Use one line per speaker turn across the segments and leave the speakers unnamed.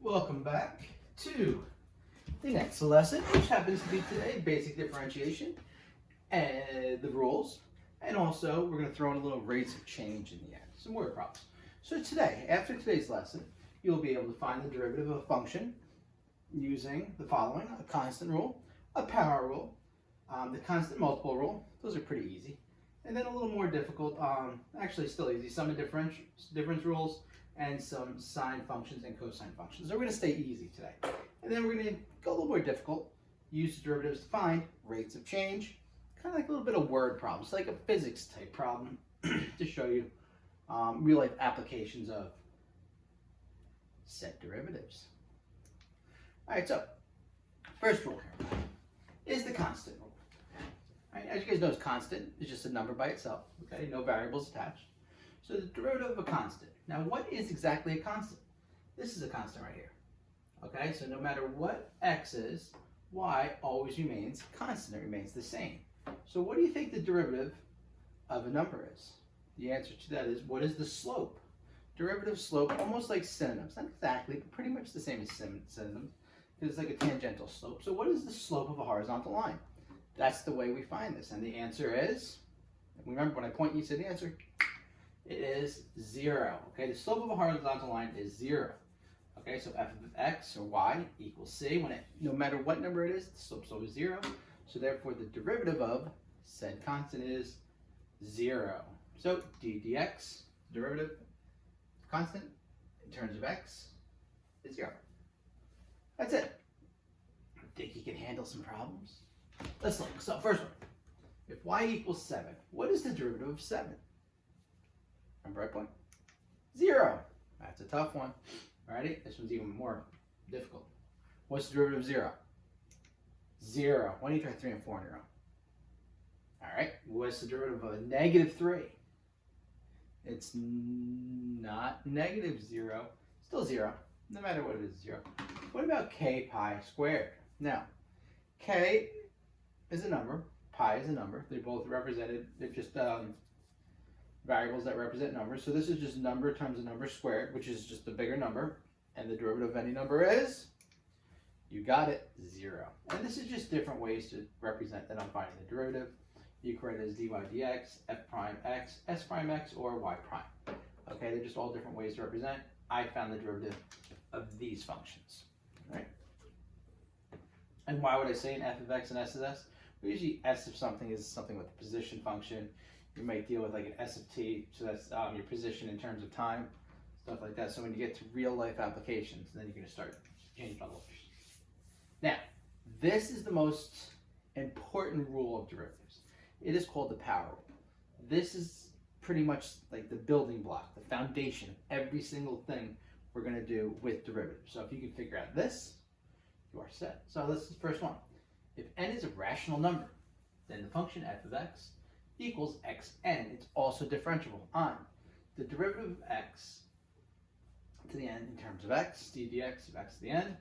Welcome back to the next lesson, which happens to be today, basic differentiation and the rules. And also, we're going to throw in a little rates of change in the end, some word problems. So today, after today's lesson, you'll be able to find the derivative of a function using the following: a constant rule, a power rule, the constant multiple rule. Those are pretty easy. And then a little more difficult, actually still easy, sum and difference rules, and some sine functions and cosine functions. So we're going to stay easy today. And then we're going to go a little more difficult, use derivatives to find rates of change, kind of like a little bit of word problems, like a physics type problem to show you real life applications of set derivatives. All right, so first rule here is the constant rule. All right, as you guys know, constant is just a number by itself, okay? No variables attached. So the derivative of a constant. Now, what is exactly a constant? This is a constant right here. Okay, so no matter what x is, y always remains constant. It remains the same. So what do you think the derivative of a number is? The answer to that is, what is the slope? Derivative slope, almost like synonyms. Not exactly, but pretty much the same as synonyms, because it's like a tangential slope. So what is the slope of a horizontal line? That's the way we find this. And the answer is, remember when I point you to the answer, it is 0. Okay, the slope of a horizontal line is 0. Okay, so f of x or y equals c. No matter what number it is, the slope's always 0. So therefore, the derivative of said constant is 0. So d dx, derivative constant in terms of x, is 0. That's it. Think you can handle some problems? Let's look. So first one, if y equals 7, what is the derivative of 7? Remember my point? 0. That's a tough one. Alrighty, this one's even more difficult. What's the derivative of 0? 0. Why don't you try 3 and 4 on your own? Alright, what's the derivative of a negative 3? It's not negative 0. Still 0. No matter what it is, 0. What about k pi squared? Now, k is a number, pi is a number. They're both represented, they're just variables that represent numbers. So this is just number times a number squared, which is just a bigger number. And the derivative of any number is, you got it, 0. And this is just different ways to represent that I'm finding the derivative. You can write it as dy dx, f prime x, s prime x, or y prime. Okay, they're just all different ways to represent. I found the derivative of these functions. All right? And why would I say an f of x and s of s? Well, usually s of something is something with a position function. You might deal with like an s of t, so that's your position in terms of time, stuff like that. So when you get to real life applications, then you're going to start changing all those. Now, this is the most important rule of derivatives. It is called the power rule. This is pretty much like the building block, the foundation of every single thing we're going to do with derivatives. So if you can figure out this, you are set. So this is the first one. If n is a rational number, then the function f of x equals xn. It's also differentiable on the derivative of x to the n in terms of x, d dx of x to the n,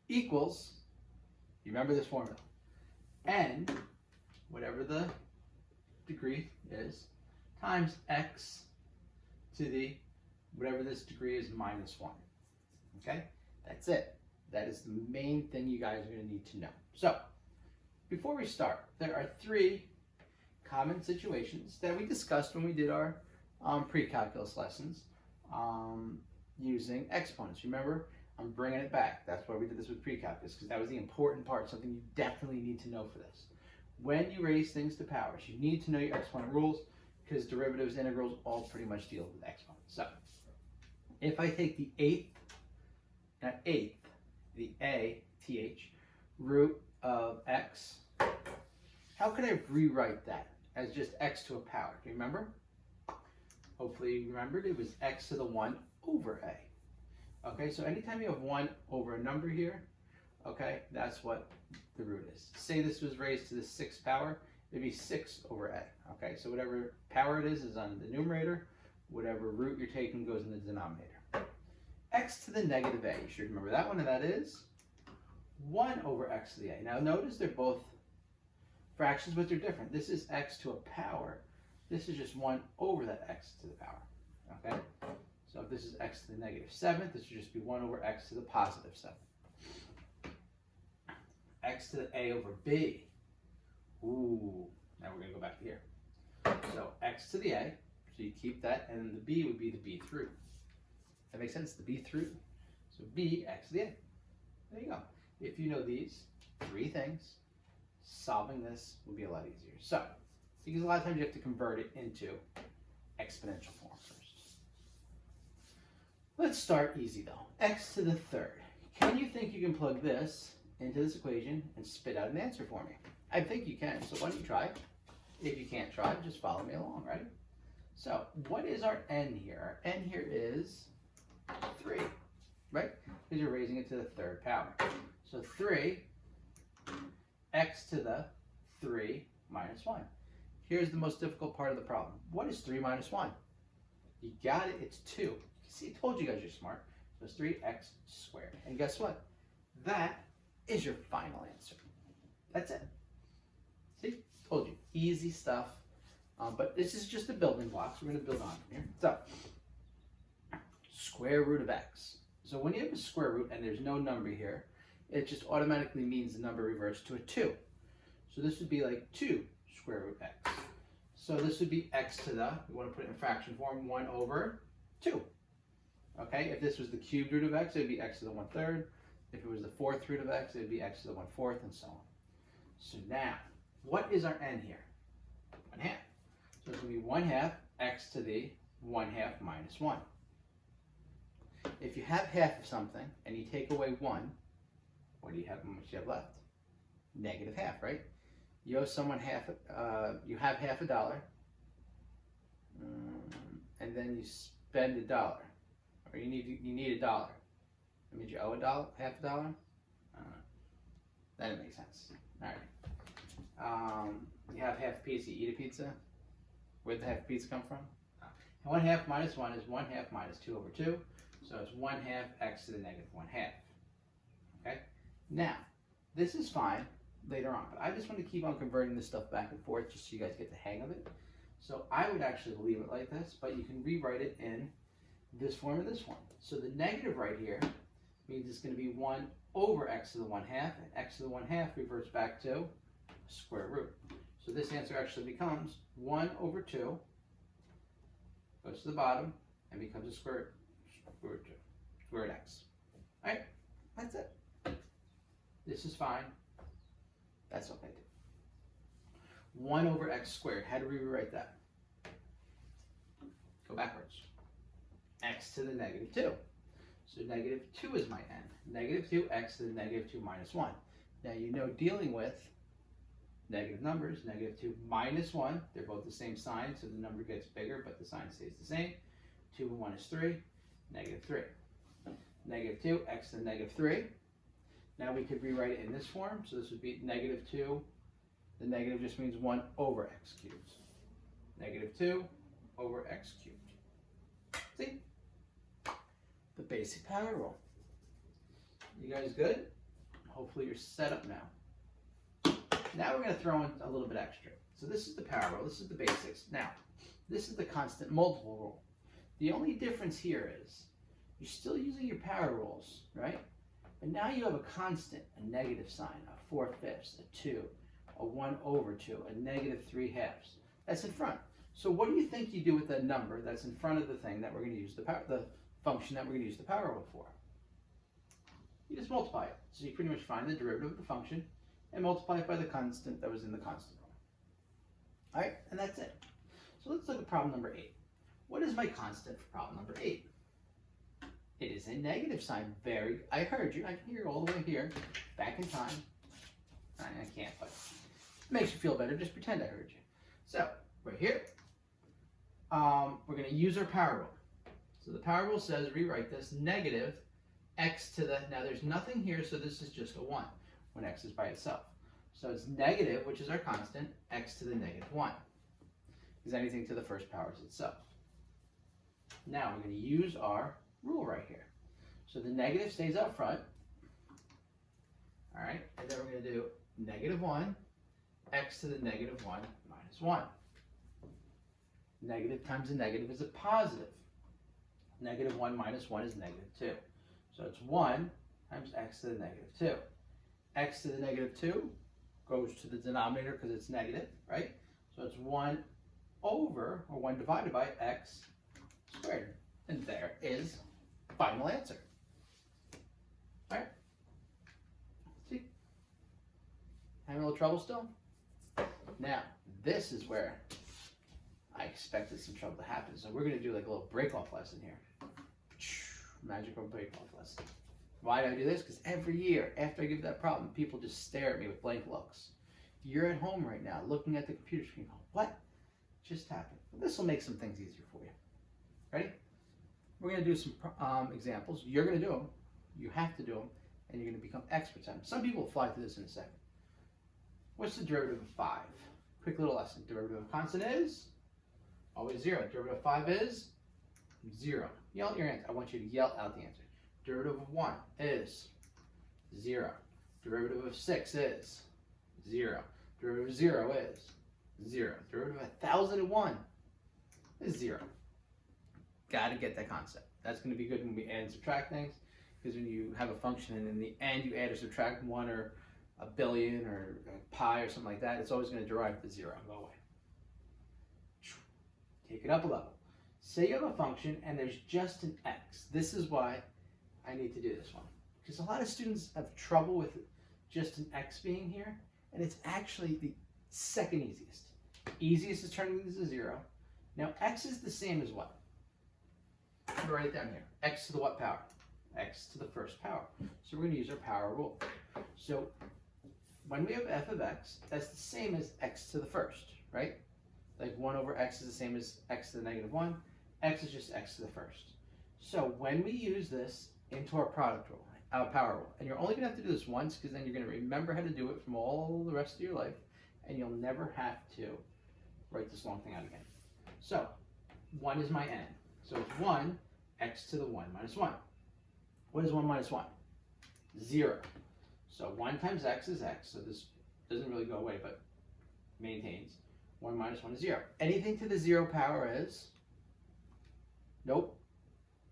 equals, you remember this formula, n, whatever the degree is, times x to the, whatever this degree is, minus 1. Okay? That's it. That is the main thing you guys are going to need to know. So, before we start, there are 3 common situations that we discussed when we did our pre-calculus lessons using exponents. Remember, I'm bringing it back. That's why we did this with pre-calculus, because that was the important part, something you definitely need to know for this. When you raise things to powers, you need to know your exponent rules, because derivatives, integrals, all pretty much deal with exponents. So, if I take the the a-th, root of x, how can I rewrite that as just x to a power? Do you remember? Hopefully you remembered it was x to the 1 over a. Okay, so anytime you have 1 over a number here, okay, that's what the root is. Say this was raised to the 6th power, it'd be 6 over a. Okay, so whatever power it is on the numerator, whatever root you're taking goes in the denominator. X to the negative a, you should remember that one, and that is 1 over x to the a. Now notice they're both fractions, but they're different. This is x to a power. This is just 1 over that x to the power. Okay? So if this is x to the negative 7th, this would just be 1 over x to the positive 7th. X to the a over b. Ooh, now we're going to go back to here. So x to the a, so you keep that, and then the b would be the b through. That makes sense, the b through. So b, x to the a. There you go. If you know these three things, solving this will be a lot easier. So, because a lot of times you have to convert it into exponential form first. Let's start easy though. X to the third. Can you think you can plug this into this equation and spit out an answer for me? I think you can, so why don't you try? If you can't try, just follow me along, right? So, what is our n here? Our n here is 3, right? Because you're raising it to the third power. So 3, x to the 3 minus 1. Here's the most difficult part of the problem. What is 3 minus 1? You got it, it's 2. See, I told you guys you're smart. So it's 3x squared. And guess what? That is your final answer. That's it. See, told you, easy stuff. But this is just the building blocks. We're going to build on from here. So, square root of x. So when you have a square root and there's no number here, it just automatically means the number reverts to a 2. So this would be like 2 square root x. So this would be x to the, we want to put it in fraction form, 1 over 2. Okay, if this was the cubed root of x, it would be x to the 1/3. If it was the fourth root of x, it would be x to the 1/4, and so on. So now, what is our n here? 1/2. So it's going to be 1/2 x to the 1/2 minus 1. If you have half of something and you take away 1, what do you have? How much do you have left? Negative half, right? You owe someone you have half a dollar, and then you spend $1, or you need $1. That means you owe half a dollar. That didn't make sense. All right. You have half a pizza. You eat a pizza. Where'd the half a pizza come from? 1/2 minus 1 is 1/2 minus 2 over 2. So it's 1/2 x to the negative 1/2. Okay? Now, this is fine later on, but I just want to keep on converting this stuff back and forth just so you guys get the hang of it. So I would actually leave it like this, but you can rewrite it in this form and this form. So the negative right here means it's going to be 1 over x to the 1/2, and x to the 1/2 reverts back to square root. So this answer actually becomes 1 over 2, goes to the bottom, and becomes a square root x. All right, that's it. This is fine. That's okay too. 1 over x squared. How do we rewrite that? Go backwards. X to the negative 2. So negative 2 is my n. Negative 2, x to the negative 2 minus 1. Now you know dealing with negative numbers, negative 2 minus 1, they're both the same sign, so the number gets bigger, but the sign stays the same. 2 and 1 is 3, negative 3. Negative 2, x to the negative 3. Now we could rewrite it in this form, so this would be negative 2. The negative just means 1 over x cubed. Negative 2 over x cubed. See? The basic power rule. You guys good? Hopefully you're set up now. Now we're going to throw in a little bit extra. So this is the power rule. This is the basics. Now, this is the constant multiple rule. The only difference here is you're still using your power rules, right? But now you have a constant, a negative sign, a 4/5, a 2, a 1 over 2, a negative 3/2. That's in front. So what do you think you do with that number that's in front of the thing that we're going to use the function that we're going to use the power rule for? You just multiply it. So you pretty much find the derivative of the function and multiply it by the constant that was in the constant rule. All right, and that's it. So let's look at problem number 8. What is my constant for problem number 8? It is a negative sign. I heard you. I can hear you all the way here, back in time. I can't, but it makes you feel better. Just pretend I heard you. So, right here, we're going to use our power rule. So the power rule says, rewrite this, negative x to the, now there's nothing here, so this is just a 1 when x is by itself. So it's negative, which is our constant, x to the negative 1. Is anything to the first power is itself. Now we're going to use our rule right here. So the negative stays up front. All right, and then we're going to do negative 1, x to the negative 1 minus 1. Negative times a negative is a positive. Negative 1 minus 1 is negative 2. So it's 1 times x to the negative 2. X to the negative 2 goes to the denominator because it's negative, right? So it's 1 over, or 1 divided by x squared. And there is final answer. All right? See? Having a little trouble still? Now, this is where I expected some trouble to happen. So we're going to do like a little break-off lesson here. Magical break-off lesson. Why do I do this? Because every year after I give that problem, people just stare at me with blank looks. You're at home right now looking at the computer screen going, what just happened? Well, this will make some things easier for you. Ready? We're going to do some examples. You're going to do them. You have to do them. And you're going to become experts at them. Some people will fly through this in a second. What's the derivative of 5? Quick little lesson. Derivative of a constant is always 0. Derivative of 5 is 0. Yell out your answer. I want you to yell out the answer. Derivative of 1 is 0. Derivative of 6 is 0. Derivative of 0 is 0. Derivative of 1001 is 0. Got to get that concept. That's going to be good when we add and subtract things, because when you have a function and in the end you add or subtract 1 or a billion or a pi or something like that, it's always going to derive to 0 and go away. Take it up a level. Say you have a function and there's just an x. This is why I need to do this one, because a lot of students have trouble with just an x being here, and it's actually the second easiest. Easiest is turning this to 0. Now x is the same as what? I'm going to write it down here. X to the what power? X to the first power. So we're going to use our power rule. So when we have f of x, that's the same as x to the first, right? Like 1 over x is the same as x to the negative 1. X is just x to the first. So when we use this into our product rule, our power rule, and you're only going to have to do this once, because then you're going to remember how to do it from all the rest of your life, and you'll never have to write this long thing out again. So 1 is my n. So it's 1 x to the 1 minus 1. What is 1 minus 1? 0. So 1 times x is x. So this doesn't really go away, but maintains. 1 minus 1 is 0. Anything to the 0 power is? Nope.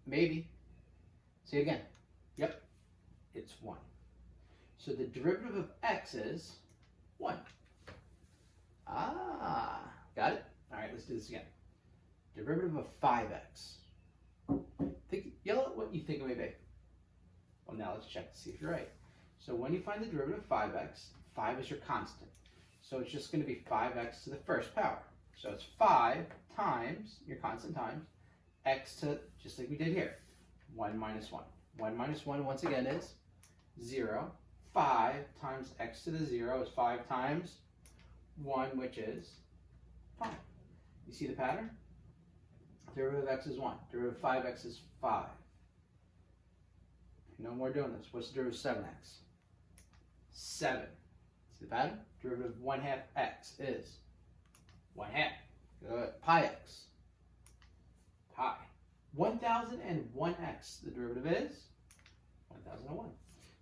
Maybe. See again. Yep. It's 1. So the derivative of x is 1. Ah, got it? All right, let's do this again. Derivative of 5x. Yell at what you think it may be. Well, now let's check to see if you're right. So when you find the derivative of 5x, 5 is your constant. So it's just going to be 5x to the first power. So it's 5 times, your constant times, x to, just like we did here, 1 minus 1. 1 minus 1, once again, is 0. 5 times x to the 0 is 5 times 1, which is 5. You see the pattern? Derivative of x is 1. Derivative of 5x is 5. No more doing this. What's the derivative of 7x? 7. See the pattern? Derivative of 1/2 x is 1/2. Good. Pi x. Pi. 1001x. The derivative is 1001.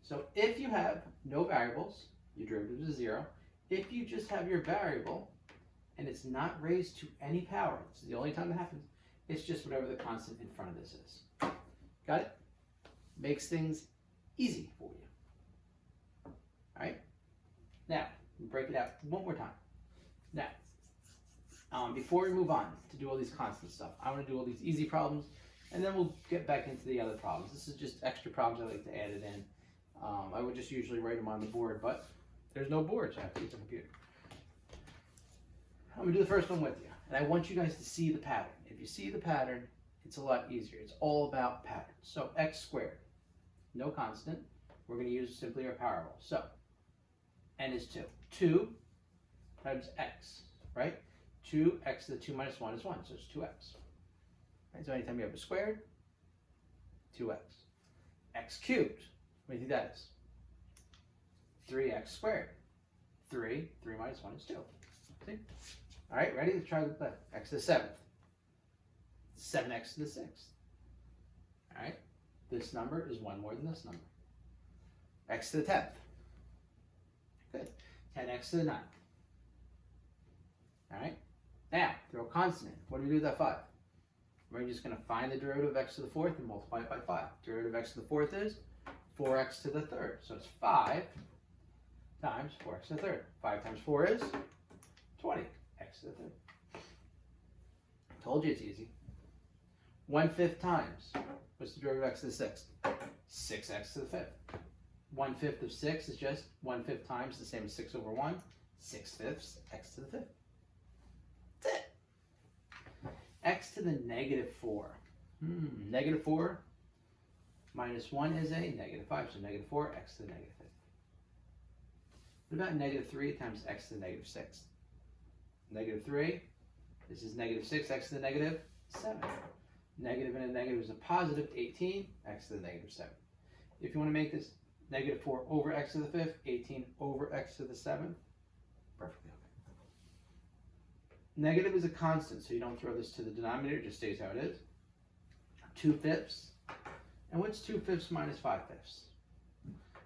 So if you have no variables, your derivative is 0. If you just have your variable and it's not raised to any power, this is the only time that happens, it's just whatever the constant in front of this is. Got it? Makes things easy for you. All right? Now, we break it out one more time. Now, before we move on to do all these constant stuff, I want to do all these easy problems, and then we'll get back into the other problems. This is just extra problems I like to add it in. I would just usually write them on the board, but there's no board, so I have to use a computer. I'm going to do the first one with you, and I want you guys to see the pattern. If you see the pattern, it's a lot easier. It's all about patterns. So x squared, no constant. We're going to use simply our power rule. So n is 2. 2 times x, right? 2x to the 2 minus 1 is 1, so it's 2x. Right? So anytime you have a squared, 2x. X cubed, what do you think that is? 3x squared. 3 minus 1 is 2. See? All right, ready? Let's try that. X to the 7th. 7x to the 6th. All right, this number is 1 more than this number. X to the 10th. Good. 10x to the 9th. All right, now throw a constant in. What do we do with that 5? We're just going to find the derivative of x to the fourth and multiply it by 5. Derivative of x to the fourth is 4x to the third. So it's 5 times 4x to the third. 5 times 4 is 20. X to the third. Told you it's easy. 1/5 times. What's the derivative of x to the sixth? 6x to the fifth. 1/5 of 6 is just 1/5 times the same as 6 over 1. 6/5 x to the fifth. That's it. X to the -4. -4 minus 1 is a -5, so -4 x to the -5. What about -3 times x to the -6? -3, this is -6 x to the -7. Negative and a negative is a positive 18 x to the -7. If you want to make this -4 over x to the fifth, 18 over x to the 7th, perfectly okay. Negative is a constant, so you don't throw this to the denominator, it just stays how it is. 2/5. And what's 2/5 minus 5/5?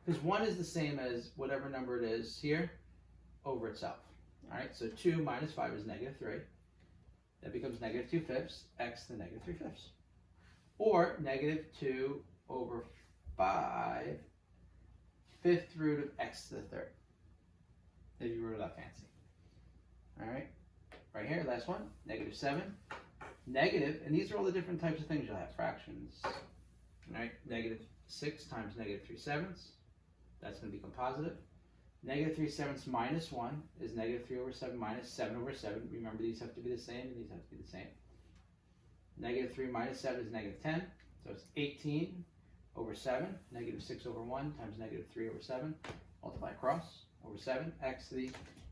Because 1 is the same as whatever number it is here over itself. All right, so 2 minus 5 is -3. That becomes -2/5 x to the -3/5. Or -2 over 5 fifth root of x to the third. If you wrote it up fancy. All right, right here, last one, -7. Negative, and these are all the different types of things you'll have, fractions. All right, -6 times -3/7. That's going to become positive. -3/7 minus 1 is -3 over 7 minus 7 over 7. Remember, these have to be the same, and these have to be the same. -3 minus 7 is -10, so it's 18 over 7. -6 over 1 times -3 over 7. Multiply across over 7, x to the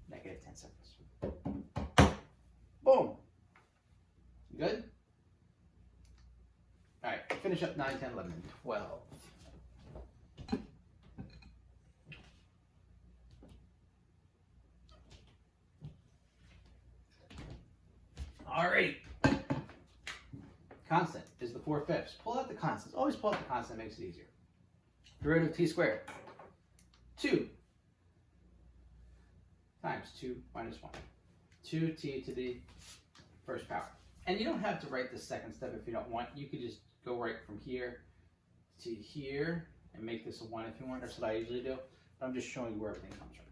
-10 seconds. Boom. Good? All right, finish up 9, 10, 11, and 12. Alrighty. Constant is the 4/5. Pull out the constants. Always pull out the constant, makes it easier. Derivative of t squared. 2 times 2 minus 1. 2t to the first power. And you don't have to write the second step if you don't want. You could just go right from here to here and make this a 1 if you want. That's what I usually do. But I'm just showing you where everything comes from.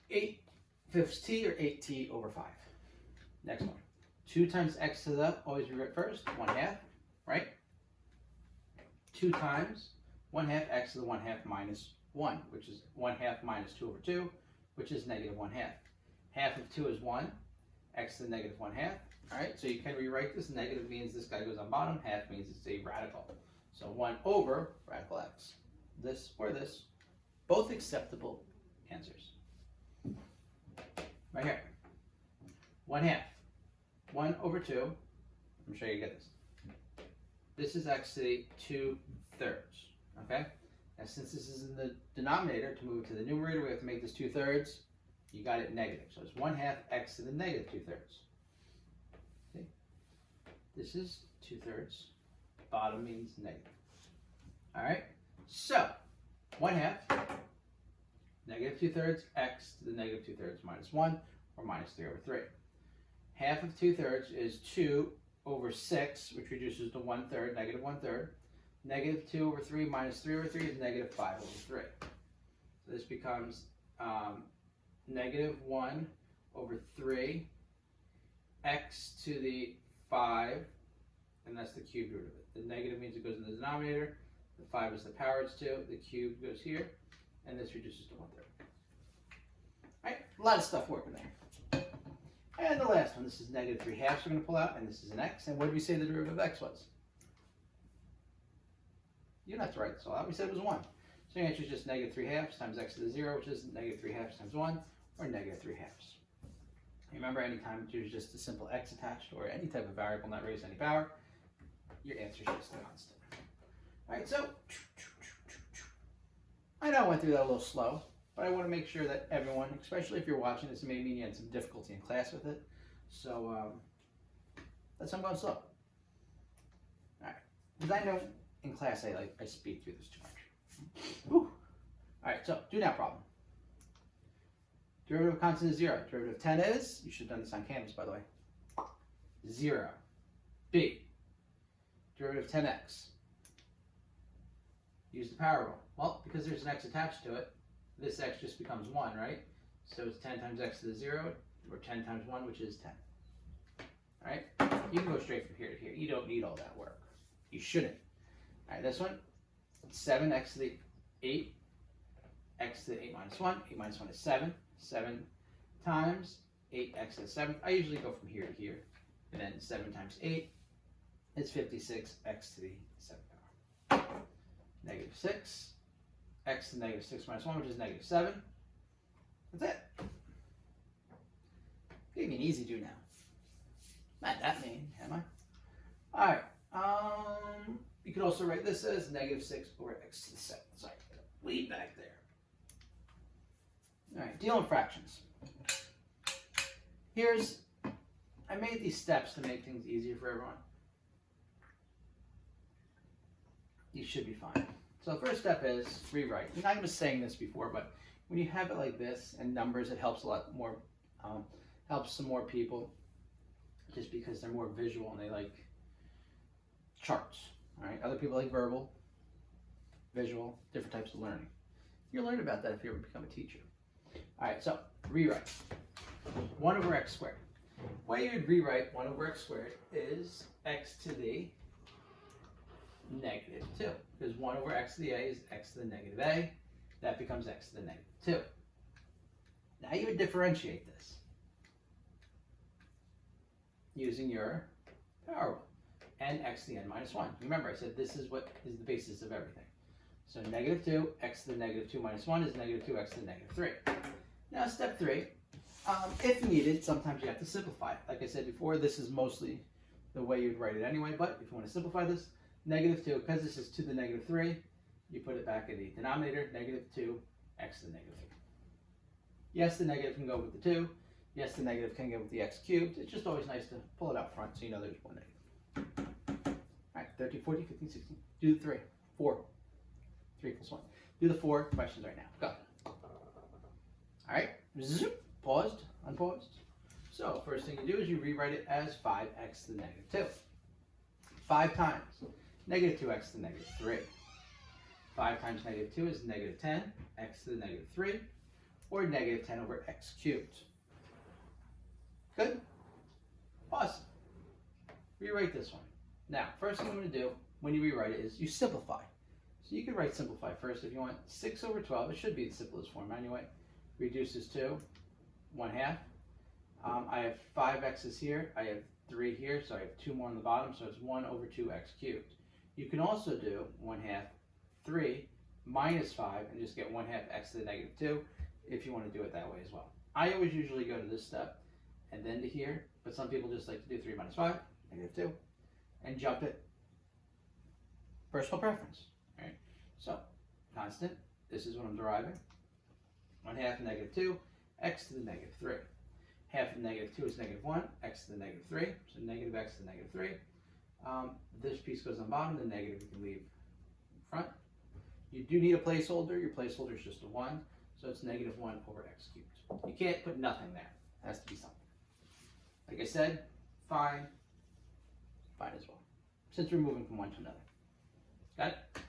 8/5 t or 8t over 5. Next one. 2 times x to the, always rewrite first, 1/2, right? 2 times 1/2 x to the 1/2 minus 1, which is 1/2 minus 2 over 2, which is -1/2. Half of 2 is 1, x to the -1/2. All right, so you can rewrite this. Negative means this guy goes on bottom, half means it's a radical. So 1 over radical x. This or this, both acceptable answers. Right here. 1/2. 1 over 2. I'm sure you get this. This is actually 2/3. Okay? And since this is in the denominator, to move it to the numerator, we have to make this 2/3. You got it negative. So it's 1/2 x to the -2/3. See? This is 2/3. Bottom means negative. All right? So 1/2 -2/3 x to the -2/3 minus 1, or minus 3 over 3. Half of 2/3 is 2 over 6, which reduces to 1/3, -1/3. -2 over 3 minus 3 over 3 is -5 over 3. So this becomes -1 over 3 x to the 5, and that's the cubed root of it. The negative means it goes in the denominator. The 5 is the power it's 2. The cube goes here, and this reduces to 1/3. All right, a lot of stuff working there. And the last one, this is -3/2 we're going to pull out, and this is an x. And what did we say the derivative of x was? You don't have to write this all out. We said it was 1. So the answer is just -3/2 times x to the 0, which is -3/2 times 1, or -3/2. Remember, anytime there's just a simple x attached, or any type of variable not raised to any power, your answer is just a constant. All right, so I know I went through that a little slow, but I want to make sure that everyone, especially if you're watching this, it may mean you had some difficulty in class with it. So that's why I'm going slow. All right, because I know in class I speed through this too much. Whew. All right, so do now problem. Derivative of constant is 0. Derivative of 10 is, you should have done this on Canvas, by the way, 0. B, derivative of 10x. Use the power rule. Well, because there's an x attached to it, this x just becomes 1, right? So it's 10 times x to the 0, or 10 times 1, which is 10. All right? You can go straight from here to here. You don't need all that work. You shouldn't. All right, this one, 7x to the 8, x to the 8 minus 1. 8 minus 1 is 7. 7 times 8x to the 7th. I usually go from here to here. And then 7 times 8 is 56, x to the 7th power. Negative 6, x to the negative 6 minus 1, which is negative 7. That's it. Give me an easy do now. Not that mean, am I? All right. You could also write this as negative 6 over x to the 7th. Sorry, way back there. All right, dealing fractions. I made these steps to make things easier for everyone. You should be fine. So the first step is rewrite. And I was saying this before, but when you have it like this and numbers, it helps a lot more, helps some more people just because they're more visual and they like charts. All right, other people like verbal, visual, different types of learning. You'll learn about that if you ever become a teacher. All right, so rewrite. 1 over x squared. The way you'd rewrite 1 over x squared is x to the negative 2. Because 1 over x to the a is x to the negative a. That becomes x to the negative 2. Now you would differentiate this using your power rule. N x to the n minus 1. Remember, I said this is what is the basis of everything. So negative 2, x to the negative 2 minus 1 is negative 2x to the negative 3. Now step 3, if needed, sometimes you have to simplify it. Like I said before, this is mostly the way you'd write it anyway, but if you want to simplify this, negative 2, because this is to the negative 3, you put it back in the denominator, negative 2, x to the negative 3. Yes, the negative can go with the 2. Yes, the negative can go with the x cubed. It's just always nice to pull it out front so you know there's one negative. All right, 13, 14, 15, 16. Do the 3. 4. 3 plus 1. Do the 4 questions right now. Go. All right, zoop. Paused, unpaused. So first thing you do is you rewrite it as 5x to the negative 2. 5 times negative 2x to the negative 3. 5 times negative 2 is negative 10, x to the negative 3, or negative 10 over x cubed. Good? Awesome. Rewrite this one. Now, first thing I'm going to do when you rewrite it is you simplify. So you can write simplify first if you want. 6 over 12, it should be the simplest form anyway. Reduces to 1/2. I have 5 x's here. I have 3 here, so I have 2 more on the bottom, so it's 1 over 2x cubed. You can also do 1/2 3 minus 5 and just get 1/2 x to the negative 2 if you want to do it that way as well. I always usually go to this step and then to here, but some people just like to do 3 minus 5, negative 2, and jump it. Personal preference. All right. So, constant, this is what I'm deriving. 1/2 negative 2, x to the negative 3. Half of negative 2 is negative 1, x to the negative 3, so negative x to the negative 3. This piece goes on bottom, the negative you can leave in front. You do need a placeholder. Your placeholder is just a 1, so it's negative 1 over x cubed. You can't put nothing there. It has to be something. Like I said, fine as well, since we're moving from one to another. Got it?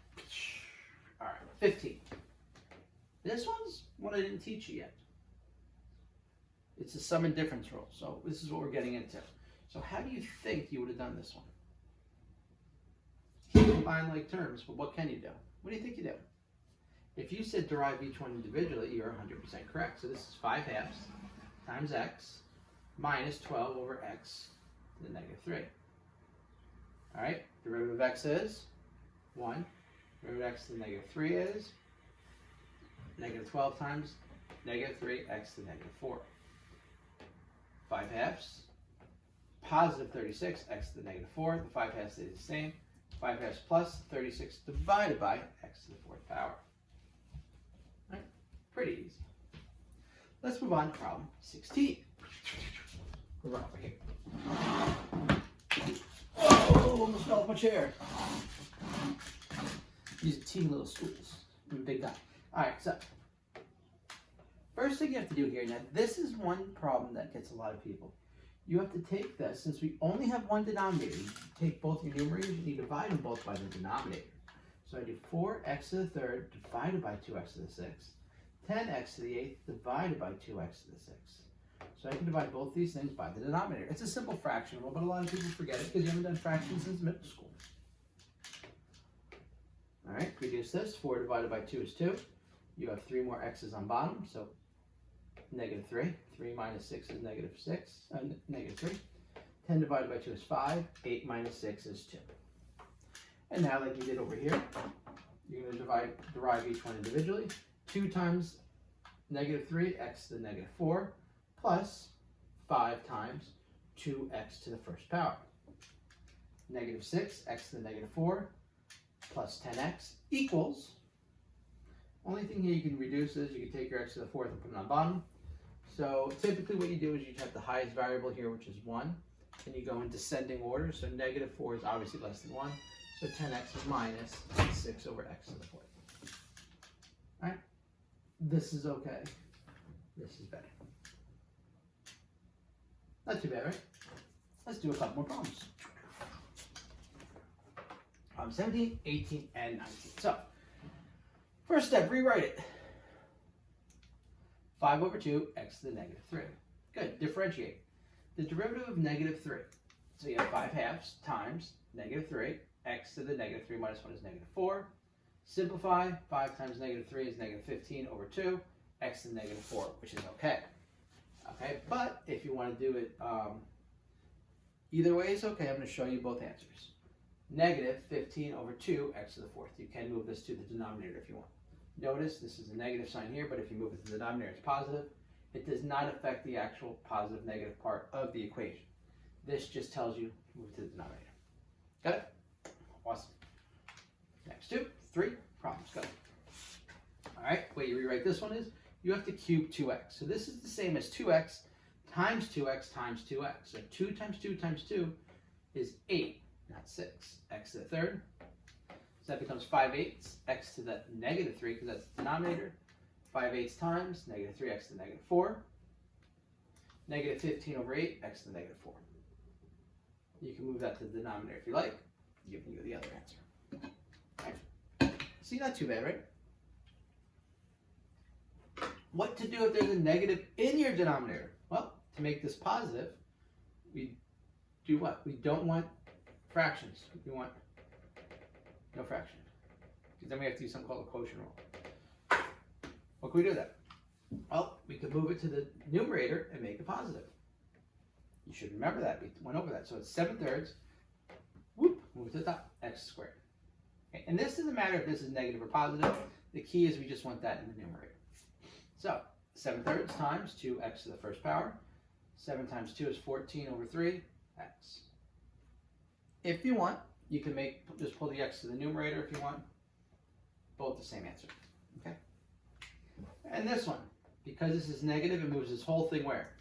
All right, 15. This one's one I didn't teach you yet. It's a sum and difference rule, so this is what we're getting into. So how do you think you would have done this one? You combine like terms, but what can you do? What do you think you do? If you said derive each one individually, you're 100% correct. So this is 5/2 times x minus 12 over x to the negative 3. All right, derivative of x is 1. Derivative of x to the negative 3 is negative 12 times negative 3 x to the negative 4. 5/2, positive 36 x to the negative 4. The 5/2 stays the same. 5/2 plus 36 divided by x to the 4th power. All right, pretty easy. Let's move on to problem 16. We're over here. Oh, almost fell off my chair. These are teeny little stools. I'm a big guy. All right, so first thing you have to do here, now this is one problem that gets a lot of people. you have to take this, since we only have one denominator, you take both your numerators and you divide them both by the denominator. So I do 4x to the third divided by 2x to the sixth, 10x to the eighth divided by 2x to the sixth. So I can divide both these things by the denominator. It's a simple fraction rule, but a lot of people forget it because you haven't done fractions since middle school. All right, reduce this. 4 divided by 2 is 2. You have 3 more x's on bottom, so negative 3. 3 minus 6 is negative 3. 10 divided by 2 is 5. 8 minus 6 is 2. And now, like you did over here, you're going to derive each one individually. 2 times negative 3, x to the negative 4, plus 5 times 2x to the first power. Negative 6, x to the negative 4, plus 10x equals, only thing here you can reduce is you can take your x to the fourth and put it on bottom. So typically what you do is you have the highest variable here, which is 1, and you go in descending order. So negative 4 is obviously less than 1. So 10x is minus 6 over x to the fourth. All right? This is okay. This is better. Not too bad, right? Let's do a couple more problems. 17, 18, and 19. So, first step, rewrite it. 5 over 2, x to the negative 3. Good, differentiate. The derivative of negative 3. So you have 5 halves times negative 3. X to the negative 3 minus 1 is negative 4. Simplify, 5 times negative 3 is negative 15 over 2. X to the negative 4, which is okay. Okay, but if you want to do it either way is okay. I'm going to show you both answers. Negative 15 over 2, x to the fourth. You can move this to the denominator if you want. Notice this is a negative sign here, but if you move it to the denominator, it's positive. It does not affect the actual positive negative part of the equation. This just tells you to move it to the denominator. Got it? Awesome. Next 2, 3 problems. Go. All right, way you rewrite this one is you have to cube 2x. So this is the same as 2x times 2x times 2x. So 2 times 2 times 2 is 8, not 6. X to the third. So that becomes 5/8 x to the negative 3, because that's the denominator. 5/8 times negative 3x to the negative 4. Negative 15 over 8, x to the negative 4. You can move that to the denominator if you like, giving you the other answer. Right. See, not too bad, right? What to do if there's a negative in your denominator? Well, to make this positive, we do what? We don't want fractions. We want no fraction. Because then we have to use something called a quotient rule. What can we do with that? Well, we could move it to the numerator and make it positive. You should remember that. We went over that. So it's 7/3. Whoop, move it to the top. X squared. Okay, and this doesn't matter if this is negative or positive. The key is we just want that in the numerator. So 7/3 times 2x to the first power. 7 times 2 is 14 over 3, x. If you want, you can just pull the x to the numerator if you want. Both the same answer. Okay. And this one, because this is negative, it moves this whole thing where?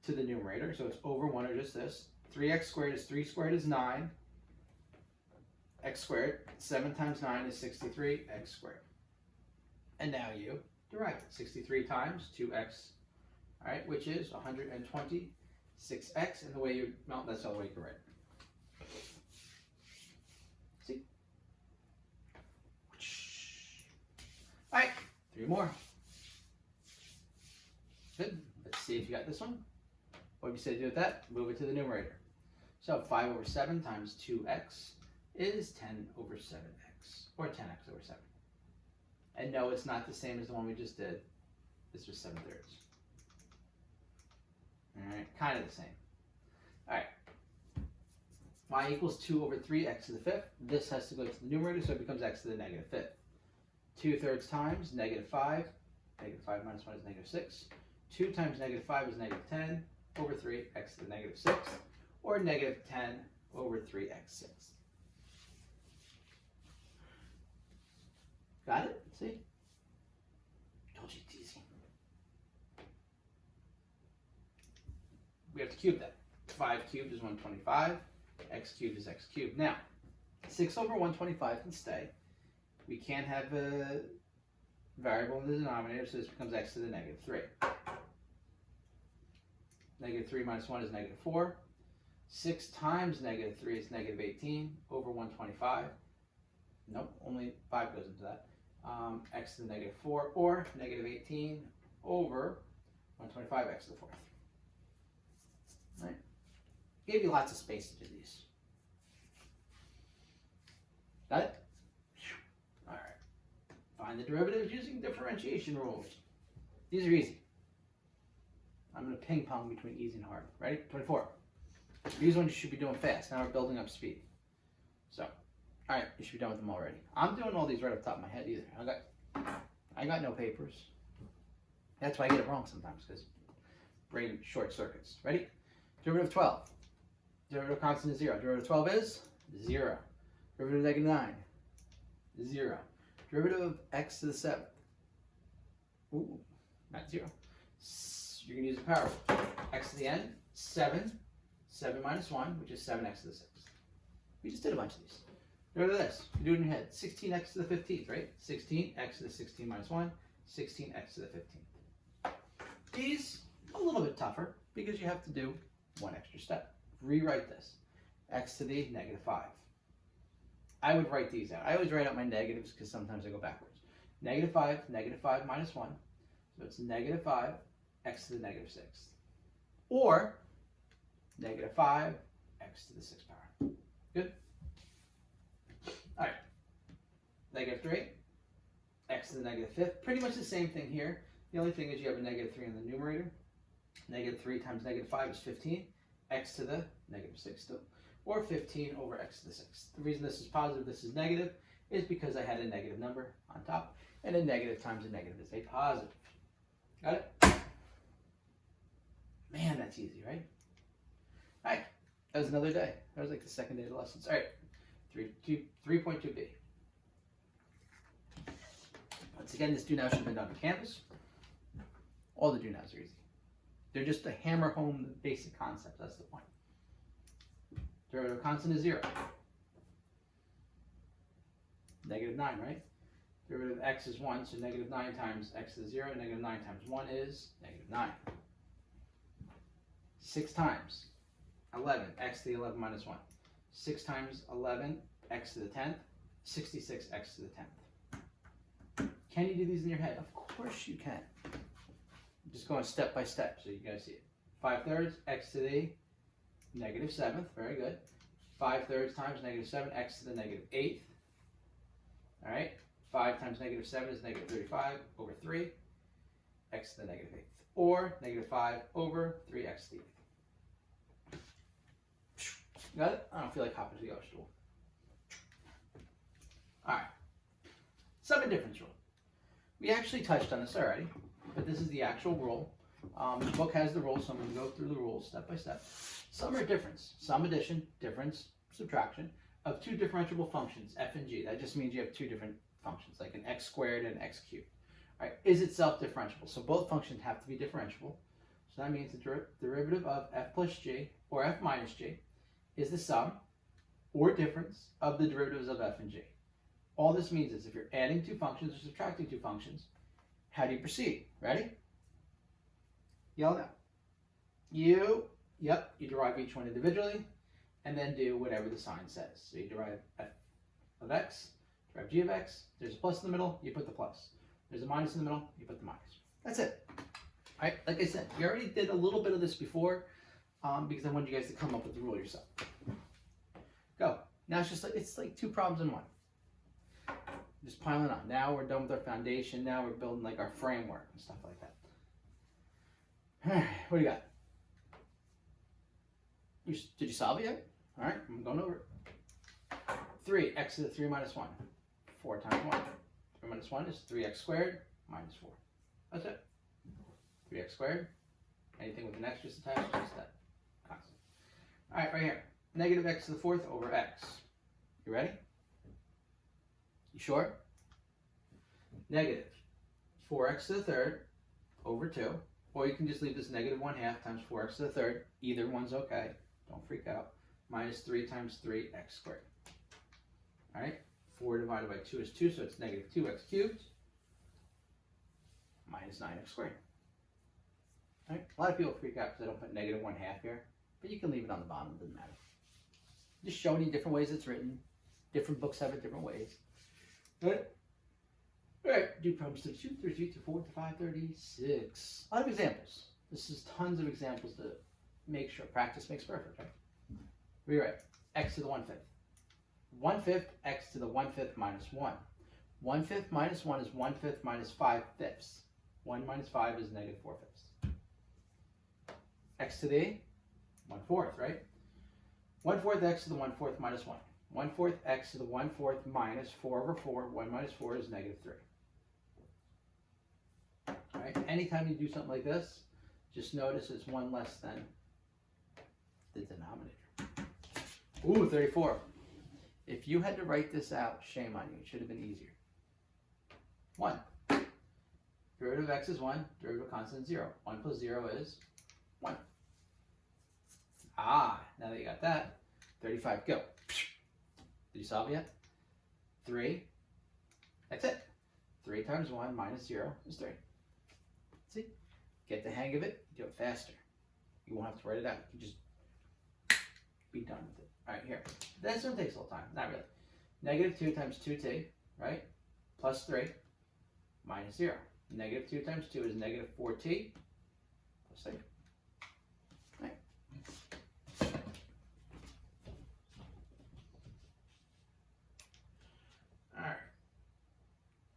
To the numerator. So it's over 1 or just this. 3x squared is 3 squared is 9. X squared. 7 times 9 is 63, x squared. And now you derive it. 63 times 2x, all right, which is 126x. And the way you, well, that's all the way you can write it. See? All right, 3 more. Good. Let's see if you got this one. What do you say to do with that? Move it to the numerator. So 5 over 7 times 2x is 10 over 7x, or 10x over 7. And no, it's not the same as the one we just did. This was 7/3. All right, kind of the same. All right. Y equals 2 over 3, x to the fifth. This has to go to the numerator, so it becomes x to the negative fifth. 2/3 times negative 5. Negative 5 minus 1 is negative 6. 2 times negative 5 is negative 10 over 3, x to the negative 6. Or negative 10 over 3x6. Got it? See? Told you it's easy. We have to cube that. 5 cubed is 125. X cubed is x cubed. Now, 6 over 125 can stay. We can't have a variable in the denominator, so this becomes x to the negative 3. Negative 3 minus 1 is negative 4. 6 times negative 3 is negative 18 over 125. Nope, only 5 goes into that. X to the negative 4, or negative 18 over 125 x to the 4th. Right? Gave you lots of space to do these. Got it? All right. Find the derivatives using differentiation rules. These are easy. I'm going to ping pong between easy and hard. Ready? 24. These ones you should be doing fast. Now we're building up speed. So, all right, you should be done with them already. I'm doing all these right off the top of my head either. I got no papers. That's why I get it wrong sometimes, because brain short circuits. Ready? Derivative of 12. Derivative of constant is 0. Derivative of 12 is 0. Derivative of negative 9, 0. Derivative of x to the 7th. Ooh, not 0. You're going to use the power rule. X to the n, 7. 7 minus 1, which is 7x to the 6th. We just did a bunch of these. Derivative of this. You do it in your head. 16x to the 15th, right? 16x to the 16 minus 1, 16x to the 15th. These, a little bit tougher, because you have to do one extra step. Rewrite this. X to the negative 5. I would write these out. I always write out my negatives because sometimes I go backwards. Negative 5 minus 1. So it's negative 5 x to the negative 6th. Or negative 5 x to the 6th power. Good? All right. Negative 3 x to the negative 5th. Pretty much the same thing here. The only thing is you have a negative 3 in the numerator. Negative 3 times negative 5 is 15. X to the negative 6 still. Or 15 over x to the 6th. The reason this is positive, this is negative, is because I had a negative number on top, and a negative times a negative is a positive. Got it? Man, that's easy, right? All right, that was another day. That was like the second day of the lessons. All right, 3.2b. Once again, this do now should have been done on Canvas. All the do nows are easy. They're just to hammer home the basic concept. That's the point. Derivative of constant is 0. Negative 9, right? Derivative of x is 1, so negative 9 times x is 0. Negative 9 times 1 is negative 9. 6 times 11, x to the 11 minus 1. 6 times 11, x to the 10th. 66, x to the 10th. Can you do these in your head? Of course you can. Just going step by step so you guys see it. 5/3, x to the negative 7th, very good. 5/3 times negative 7, x to the negative 8th. All right, 5 times negative 7 is negative 35 over 3, x to the negative 8th. Or negative 5 over 3x to the 8th. Got it? I don't feel like hopping to the other stool. All right, sum and difference rule. We actually touched on this already, but this is the actual rule. The book has the rules, so I'm going to go through the rules step by step. Sum or difference, sum addition, difference, subtraction, of two differentiable functions, f and g. That just means you have two different functions, like an x squared and an x cubed. All right, is itself differentiable? So both functions have to be differentiable. So that means the derivative of f plus g, or f minus g, is the sum or difference of the derivatives of f and g. All this means is if you're adding two functions or subtracting two functions, how do you proceed? Ready? Yell now. You derive each one individually, and then do whatever the sign says. So you derive f of x, derive g of x. There's a plus in the middle, you put the plus. There's a minus in the middle, you put the minus. That's it. All right, like I said, you already did a little bit of this before because I wanted you guys to come up with the rule yourself. Go. Now it's like two problems in one. Just piling on. Now we're done with our foundation. Now we're building like our framework and stuff like that. All right, what do you got? Did you solve it yet? All right, I'm going over it. 3, x to the 3 minus 1. 4 times 1. 3 minus 1 is 3x squared minus 4. That's it. 3x squared. Anything with an x just attached is just that constant. All right, right here. Negative x to the 4th over x. You ready? You sure? Negative 4x to the 3rd over 2. Or you can just leave this negative 1/2 times 4x to the 3rd. Either one's okay. Don't freak out. Minus 3 times 3x squared. All right? 4 divided by 2 is 2, so it's negative 2x cubed minus 9x squared. Right? A lot of people freak out because I don't put negative 1/2 here, but you can leave it on the bottom, it doesn't matter. Just showing you different ways it's written. Different books have it different ways. Alright. Alright, do problems 32, 33, 34, 35, 36. A lot of examples. This is tons of examples to make sure practice makes perfect, right? Rewrite. X to the 1/5. 1/5 x to the 1/5 minus 1. 1/5 minus 1 is 1/5 minus 5/5. 1 minus 5 is negative 4/5. X to the 1/4, right? 1/4 x to the 1/4 minus 1. 1/4 x to the 1/4 minus 4 over 4. 1 minus 4 is negative 3. All right. Anytime you do something like this, just notice it's 1 less than the denominator. Ooh, 34. If you had to write this out, shame on you. It should have been easier. 1. Derivative of x is 1. Derivative of constant is 0. 1 plus 0 is 1. Ah, now that you got that, 35, go. Did you solve yet? 3. That's it. 3 times 1 minus 0 is 3. See? Get the hang of it, do it faster. You won't have to write it out. You can just be done with it. All right, here. This one takes a little time. Not really. Negative 2 times 2t, right? Plus 3 minus 0. Negative 2 times 2 is negative 4t plus 3. Right. All right.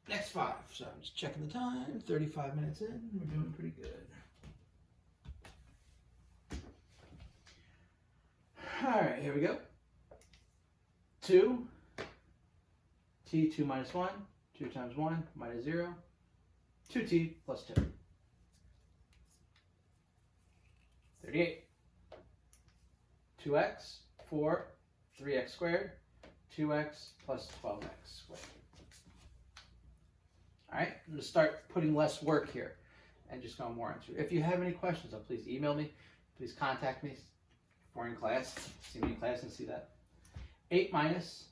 Next 5. So I'm just checking the time. 35 minutes in. We're doing pretty good. All right, here we go. 2, t2 minus 1, 2 times 1 minus 0, 2t plus 2. 38. 2x, 4, 3x squared, 2x plus 12x squared. All right, I'm going to start putting less work here and just going more into it. If you have any questions, please email me. Please contact me. If we're in class, see me in class and see that. 8 minus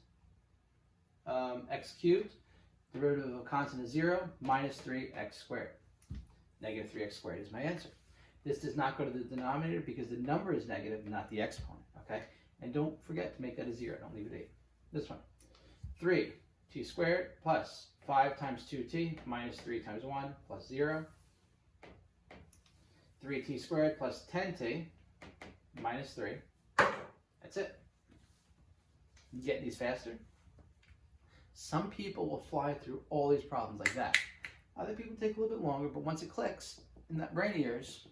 x cubed, derivative of a constant is 0, minus 3x squared. Negative 3x squared is my answer. This does not go to the denominator because the number is negative, not the exponent, okay? And don't forget to make that a 0. Don't leave it 8. This one. 3t squared plus 5 times 2t minus 3 times 1 plus 0. 3t squared plus 10t minus 3. That's it. You get these faster? Some people will fly through all these problems like that. Other people take a little bit longer, but once it clicks in that brain of yours,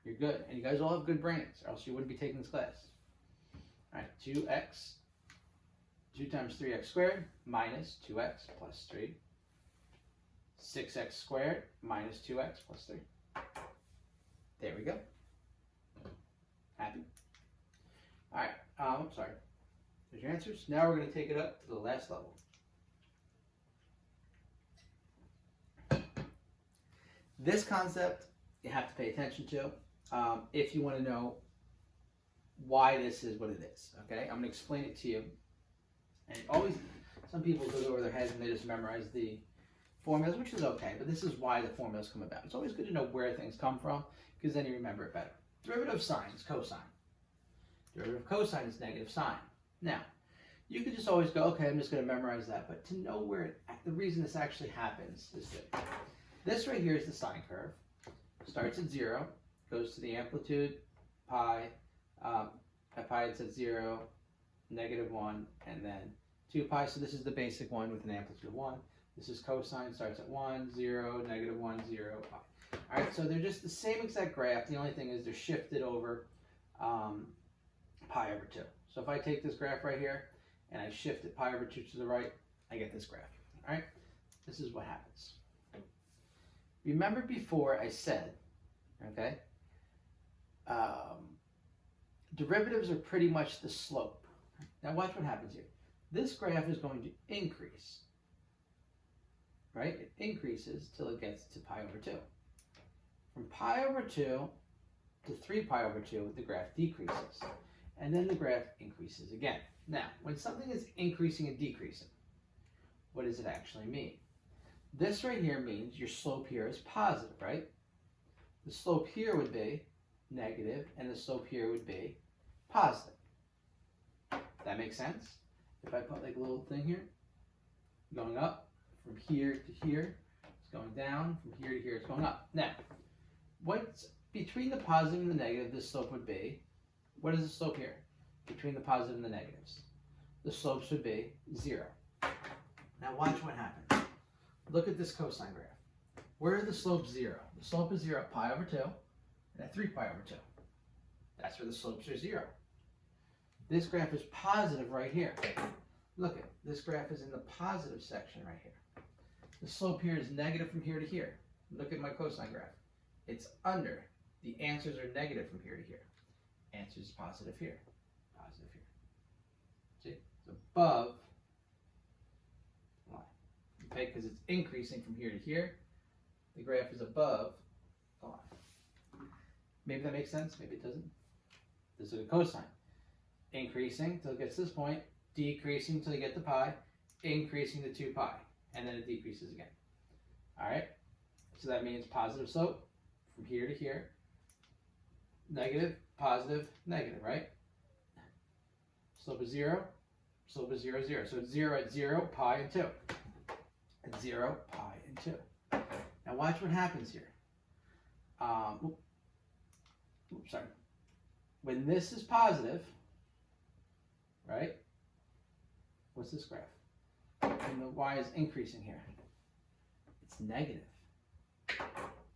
you're good. And you guys all have good brains, or else you wouldn't be taking this class. All right, 2x, 2 times 3x squared minus 2x plus 3. 6x squared minus 2x plus 3. There we go. Happy? All right, sorry. There's your answers. Now we're going to take it up to the last level. This concept you have to pay attention to if you want to know why this is what it is. Okay, I'm going to explain it to you. And always, some people go over their heads and they just memorize the formulas, which is okay, but this is why the formulas come about. It's always good to know where things come from because then you remember it better. Derivative of sine is cosine. Derivative of cosine is negative sine. Now, you could just always go, okay, I'm just going to memorize that. But to know where the reason this actually happens is that this right here is the sine curve. Starts at 0, goes to the amplitude pi. At pi it's at 0, negative 1, and then 2 pi. So this is the basic one with an amplitude of 1. This is cosine, starts at 1, 0, negative 1, 0, pi. All right, so they're just the same exact graph. The only thing is they're shifted over pi over 2. So if I take this graph right here and I shift it pi over 2 to the right, I get this graph. All right, this is what happens. Remember before I said, okay, derivatives are pretty much the slope. Now watch what happens here. This graph is going to increase, right? It increases till it gets to pi over 2. From pi over 2 to 3 pi over 2, the graph decreases. And then the graph increases again. Now, when something is increasing and decreasing, what does it actually mean? This right here means your slope here is positive, right? the slope here would be negative, and the slope here would be positive. That makes sense? If I put like a little thing here, going up from here to here, it's going down, from here to here, it's going up. Now, what's between the positive and the negative, this slope would be, what is the slope here? Between the positive and the negatives. The slopes would be 0. Now watch what happens. Look at this cosine graph. Where are the slopes 0? The slope is 0 at pi over 2 and at 3 pi over 2. That's where the slopes are 0. This graph is positive right here. Look at this graph is in the positive section right here. The slope here is negative from here to here. Look at my cosine graph. It's under. The answers are negative from here to here. Answer is positive here. Positive here. See? It's above the line. Okay, because it's increasing from here to here. The graph is above the line. Maybe that makes sense, maybe it doesn't. This is a cosine. Increasing till it gets to this point, decreasing till you get to pi, increasing to 2 pi, and then it decreases again. Alright? So that means positive slope from here to here, negative, positive, negative, right? Slope is 0, slope is 0, 0. So it's 0 at 0, pi, and 2. At 0, pi, and 2. Now watch what happens here. Sorry. When this is positive, right? What's this graph? And the y is increasing here. It's negative.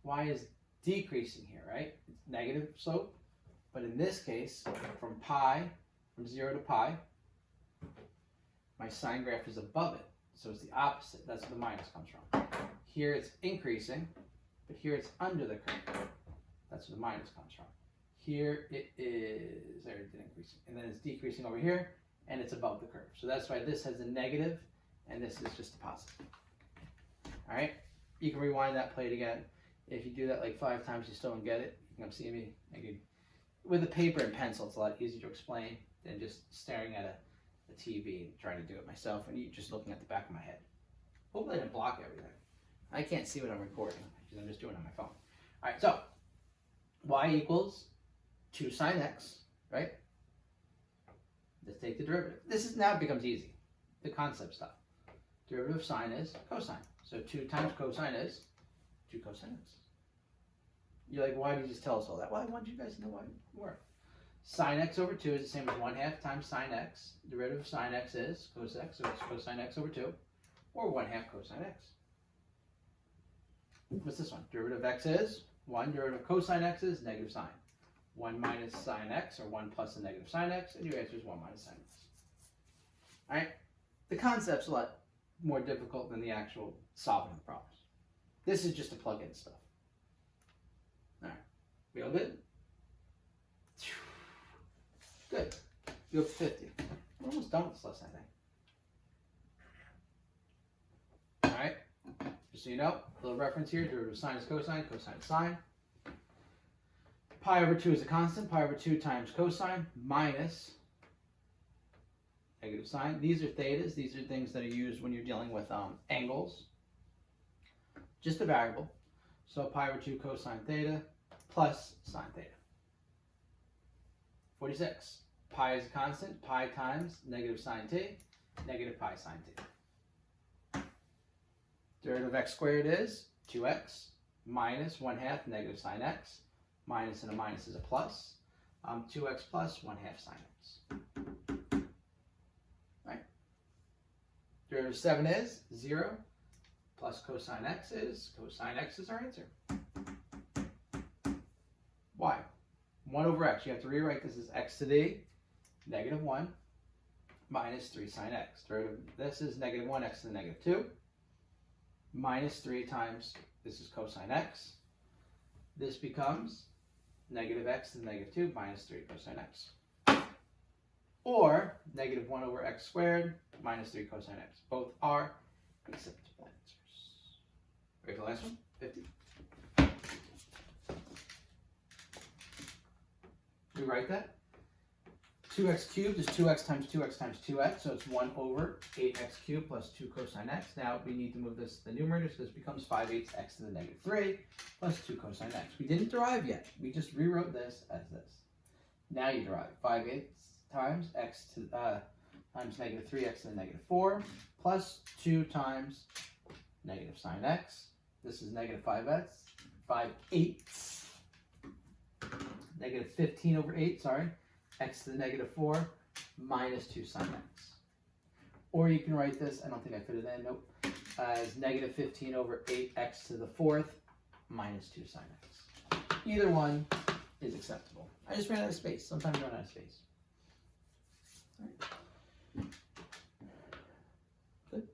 Y is decreasing here, right? It's negative slope. But in this case, from 0 to pi, my sine graph is above it. So it's the opposite. That's where the minus comes from. Here it's increasing, but here it's under the curve. That's where the minus comes from. Here it is, there it did increasing. And then it's decreasing over here, and it's above the curve. So that's why this has a negative, and this is just a positive. All right? You can rewind that, play it again. If you do that like 5 times, you still don't get it, you can come see me. With a paper and pencil, it's a lot easier to explain than just staring at a TV and trying to do it myself, and you just looking at the back of my head. Hopefully I didn't block everything. I can't see what I'm recording because I'm just doing it on my phone. All right, so y equals 2 sine x, right? Let's take the derivative. This is now it becomes easy. The concept stuff. Derivative of sine is cosine. So 2 times cosine is 2 cosine x. You're like, why did you just tell us all that? Well, I want you guys to know why it worked. Sine x over 2 is the same as 1/2 times sine x. Derivative of sine x is cos x, so it's cosine x over 2, or 1/2 cosine x. What's this one? Derivative of x is 1. Derivative of cosine x is negative sine. 1 minus sine x, or 1 plus the negative sine x, and your answer is 1 minus sine x. All right? The concept's a lot more difficult than the actual solving of the problems. This is just to plug in stuff. All right. We all good? Good. You're up to 50. We're almost done with this lesson, I think. All right. Just so you know, a little reference here. Derivative of sine is cosine, cosine is sine. Pi over 2 is a constant. Pi over 2 times cosine minus negative sine. These are thetas. These are things that are used when you're dealing with angles. Just a variable. So pi over 2 cosine theta plus sine theta. 46. Pi is a constant. Pi times negative sine t, negative pi sine t. Derivative of x squared is 2x minus 1/2 negative sine x. Minus and a minus is a plus. 2x plus 1/2 sine x. Right? Derivative of 7 is 0 plus cosine x is our answer. Why? 1 over x. You have to rewrite this as x to the negative 1 minus 3 sine x. Derivative of this is negative 1 x to the negative 2 minus 3 times, this is cosine x. This becomes negative x to the negative 2 minus 3 cosine x. Or negative 1 over x squared minus 3 cosine x. Both are acceptable answers. Ready for the last one? 50. Rewrite that. 2x cubed is 2x times 2x times 2x, so it's 1 over 8x cubed plus 2 cosine x. Now we need to move this to the numerator, so this becomes 5/8 x to the negative 3 plus 2 cosine x. We didn't derive yet. We just rewrote this as this. Now you derive 5/8 times x to times negative 3x to the negative 4 plus 2 times negative sine x. This is negative 5/8. Negative 15 over 8, sorry. X to the negative 4 minus 2 sine x. Or you can write this, I don't think I fit it in, nope, as negative 15 over 8x to the 4th minus 2 sine x. Either one is acceptable. I just ran out of space. Sometimes I run out of space. All right. Good.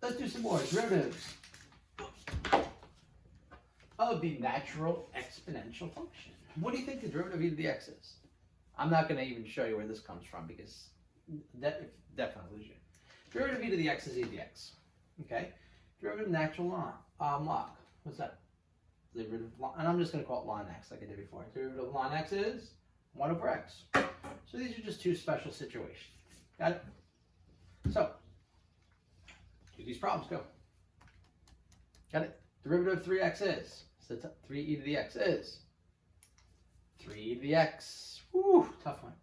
Let's do some more derivatives of the natural exponential function. What do you think the derivative of e to the x is? I'm not going to even show you where this comes from because that definitely lose you. Derivative of e to the x is e to the x. Okay? Derivative of natural log. What's that? Derivative of ln, and I'm just going to call it ln x like I did before. Derivative of ln x is 1 over x. So these are just two special situations. Got it? So, do these problems. Go. Got it? Derivative of 3x is. So 3e to the x is 3e to the x. Whew, tough one.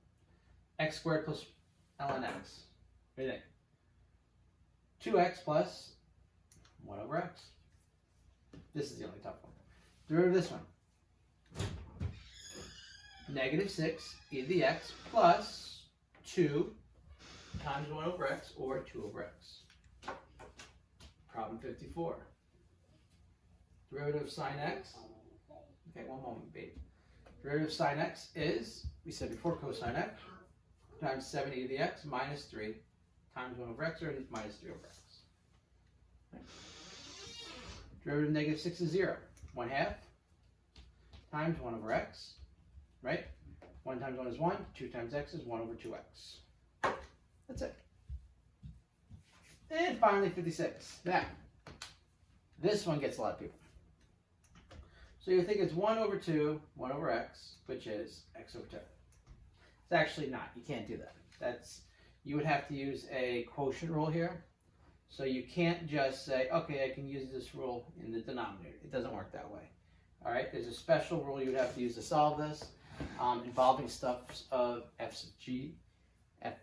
X squared plus ln x. What do you think? 2x plus 1 over x. This is the only tough one. Derivative of this one. Negative 6 e to the x plus 2 times 1 over x, or 2 over x. Problem 54. Derivative of sine x. Okay, one moment, babe. Derivative of sine x is, we said before, cosine x times 7 e to the x minus 3 times 1 over x, or minus 3 over x. Right. Derivative of negative 6 is 0. 1/2 times 1 over x. Right? 1 times 1 is 1. 2 times x is 1 over 2x. That's it. And finally, 56. Now, this one gets a lot of people. So you think it's 1 over 2, 1 over x, which is x over 2. It's actually not. You can't do that. You would have to use a quotient rule here. So you can't just say, okay, I can use this rule in the denominator. It doesn't work that way. All right? There's a special rule you would have to use to solve this, involving stuff of f sub g, f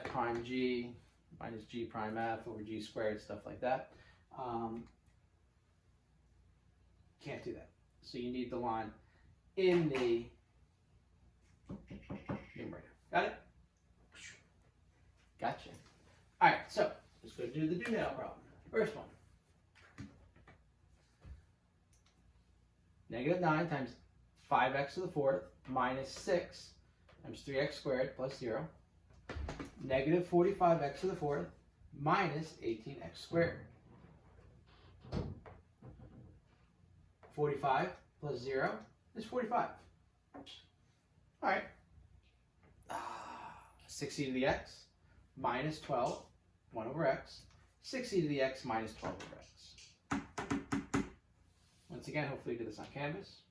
prime g minus g prime f over g squared, stuff like that. Can't do that. So you need the line in the numerator. Got it? Gotcha. All right, so let's go do the do now problem. First one. Negative 9 times 5x to the 4th minus 6 times 3x squared plus 0. Negative 45x to the 4th minus 18x squared. 45 plus 0 is 45. All right. 6e to the x minus 12, 1 over x. 6e to the x minus 12 over x. Once again, hopefully you do this on canvas.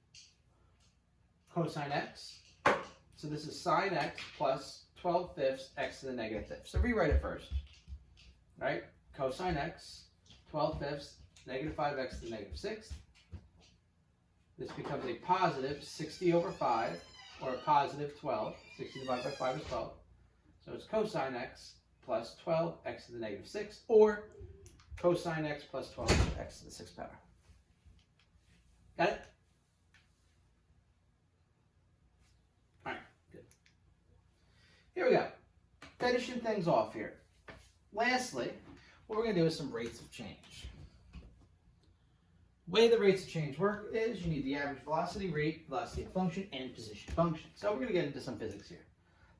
Cosine x. So this is sine x plus 12/5 x to the negative fifth. So rewrite it first. Right? Cosine x, 12/5, negative 5x to the negative 6th. This becomes a positive 60 over 5, or a positive 12. 60 divided by 5 is 12. So it's cosine x plus 12x to the negative 6, or cosine x plus 12x to the 6th power. Got it? All right, good. Here we go. Finishing things off here. Lastly, what we're going to do is some rates of change. The way the rates of change work is you need the average velocity, rate, velocity of function, and position function. So we're going to get into some physics here.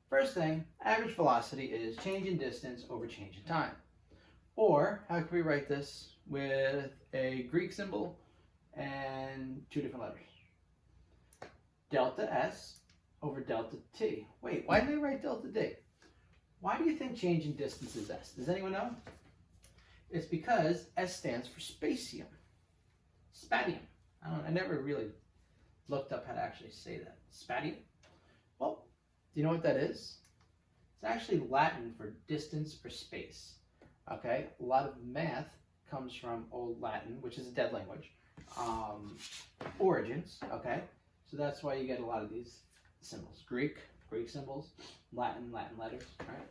First thing, average velocity is change in distance over change in time. Or, how can we write this with a Greek symbol and two different letters? Delta S over delta T. Wait, why did they write delta D? Why do you think change in distance is S? Does anyone know? It's because S stands for spatium. Spatium. I never really looked up how to actually say that. Spatium? Well, Do you know what that is? It's actually Latin for distance or space. Okay, a lot of math comes from Old Latin, which is a dead language, origins. Okay, so that's why you get a lot of these symbols. Greek symbols, Latin letters, right?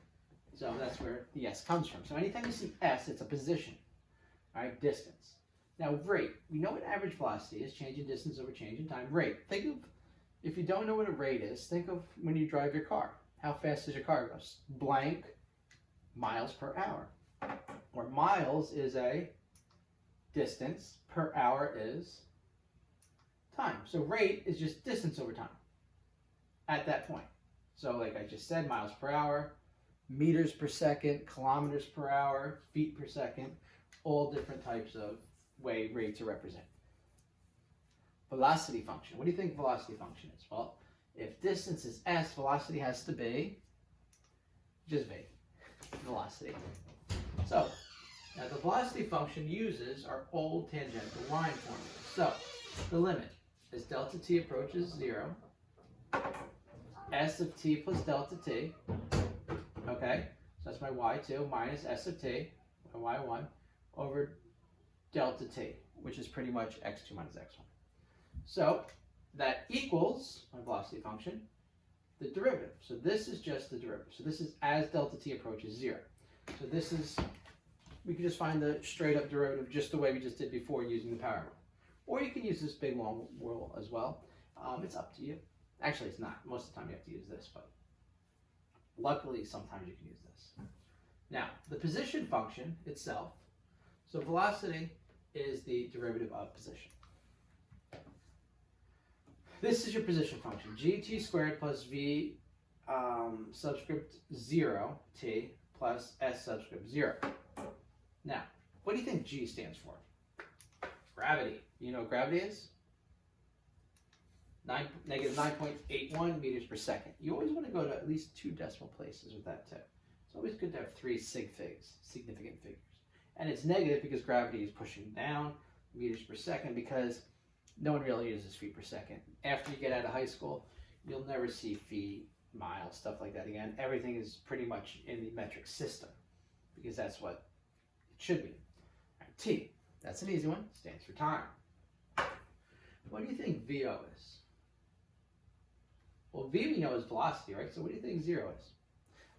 So that's where the S comes from. So anytime you see S, it's a position, all right, distance. Now rate, we know what average velocity is, change in distance over change in time. Rate, think of, if you don't know what a rate is, think of when you drive your car. How fast does your car go? Blank miles per hour. Or miles is a distance, per hour is time. So rate is just distance over time at that point. So like I just said, miles per hour, meters per second, kilometers per hour, feet per second, all different types of way rates are represented. Velocity function. What do you think velocity function is? Well, if distance is s, velocity has to be just v, velocity. So, now the velocity function uses our old tangential line formula. So, the limit as delta t approaches 0, s of t plus delta t, okay, so that's my y2 minus s of t, my y1, over delta t, which is pretty much x2 minus x1. So that equals my velocity function, the derivative. So this is just the derivative. So this is as delta t approaches 0. So this is, we can just find the straight up derivative just the way we just did before using the power rule. Or you can use this big long rule as well. It's up to you. Actually, it's not. Most of the time you have to use this, but luckily sometimes you can use this. Now, the position function itself, so velocity is the derivative of position. This is your position function, gt squared plus v subscript 0 t plus s subscript 0. Now, what do you think g stands for? Gravity. You know what gravity is? Negative 9.81 meters per second. You always want to go to at least 2 decimal places with that tip. It's always good to have 3 significant figures. And it's negative because gravity is pushing down meters per second because no one really uses feet per second. After you get out of high school, you'll never see feet, miles, stuff like that again. Everything is pretty much in the metric system because that's what it should be. All right, T, that's an easy one, stands for time. What do you think VO is? Well, V we know is velocity, right? So what do you think 0 is?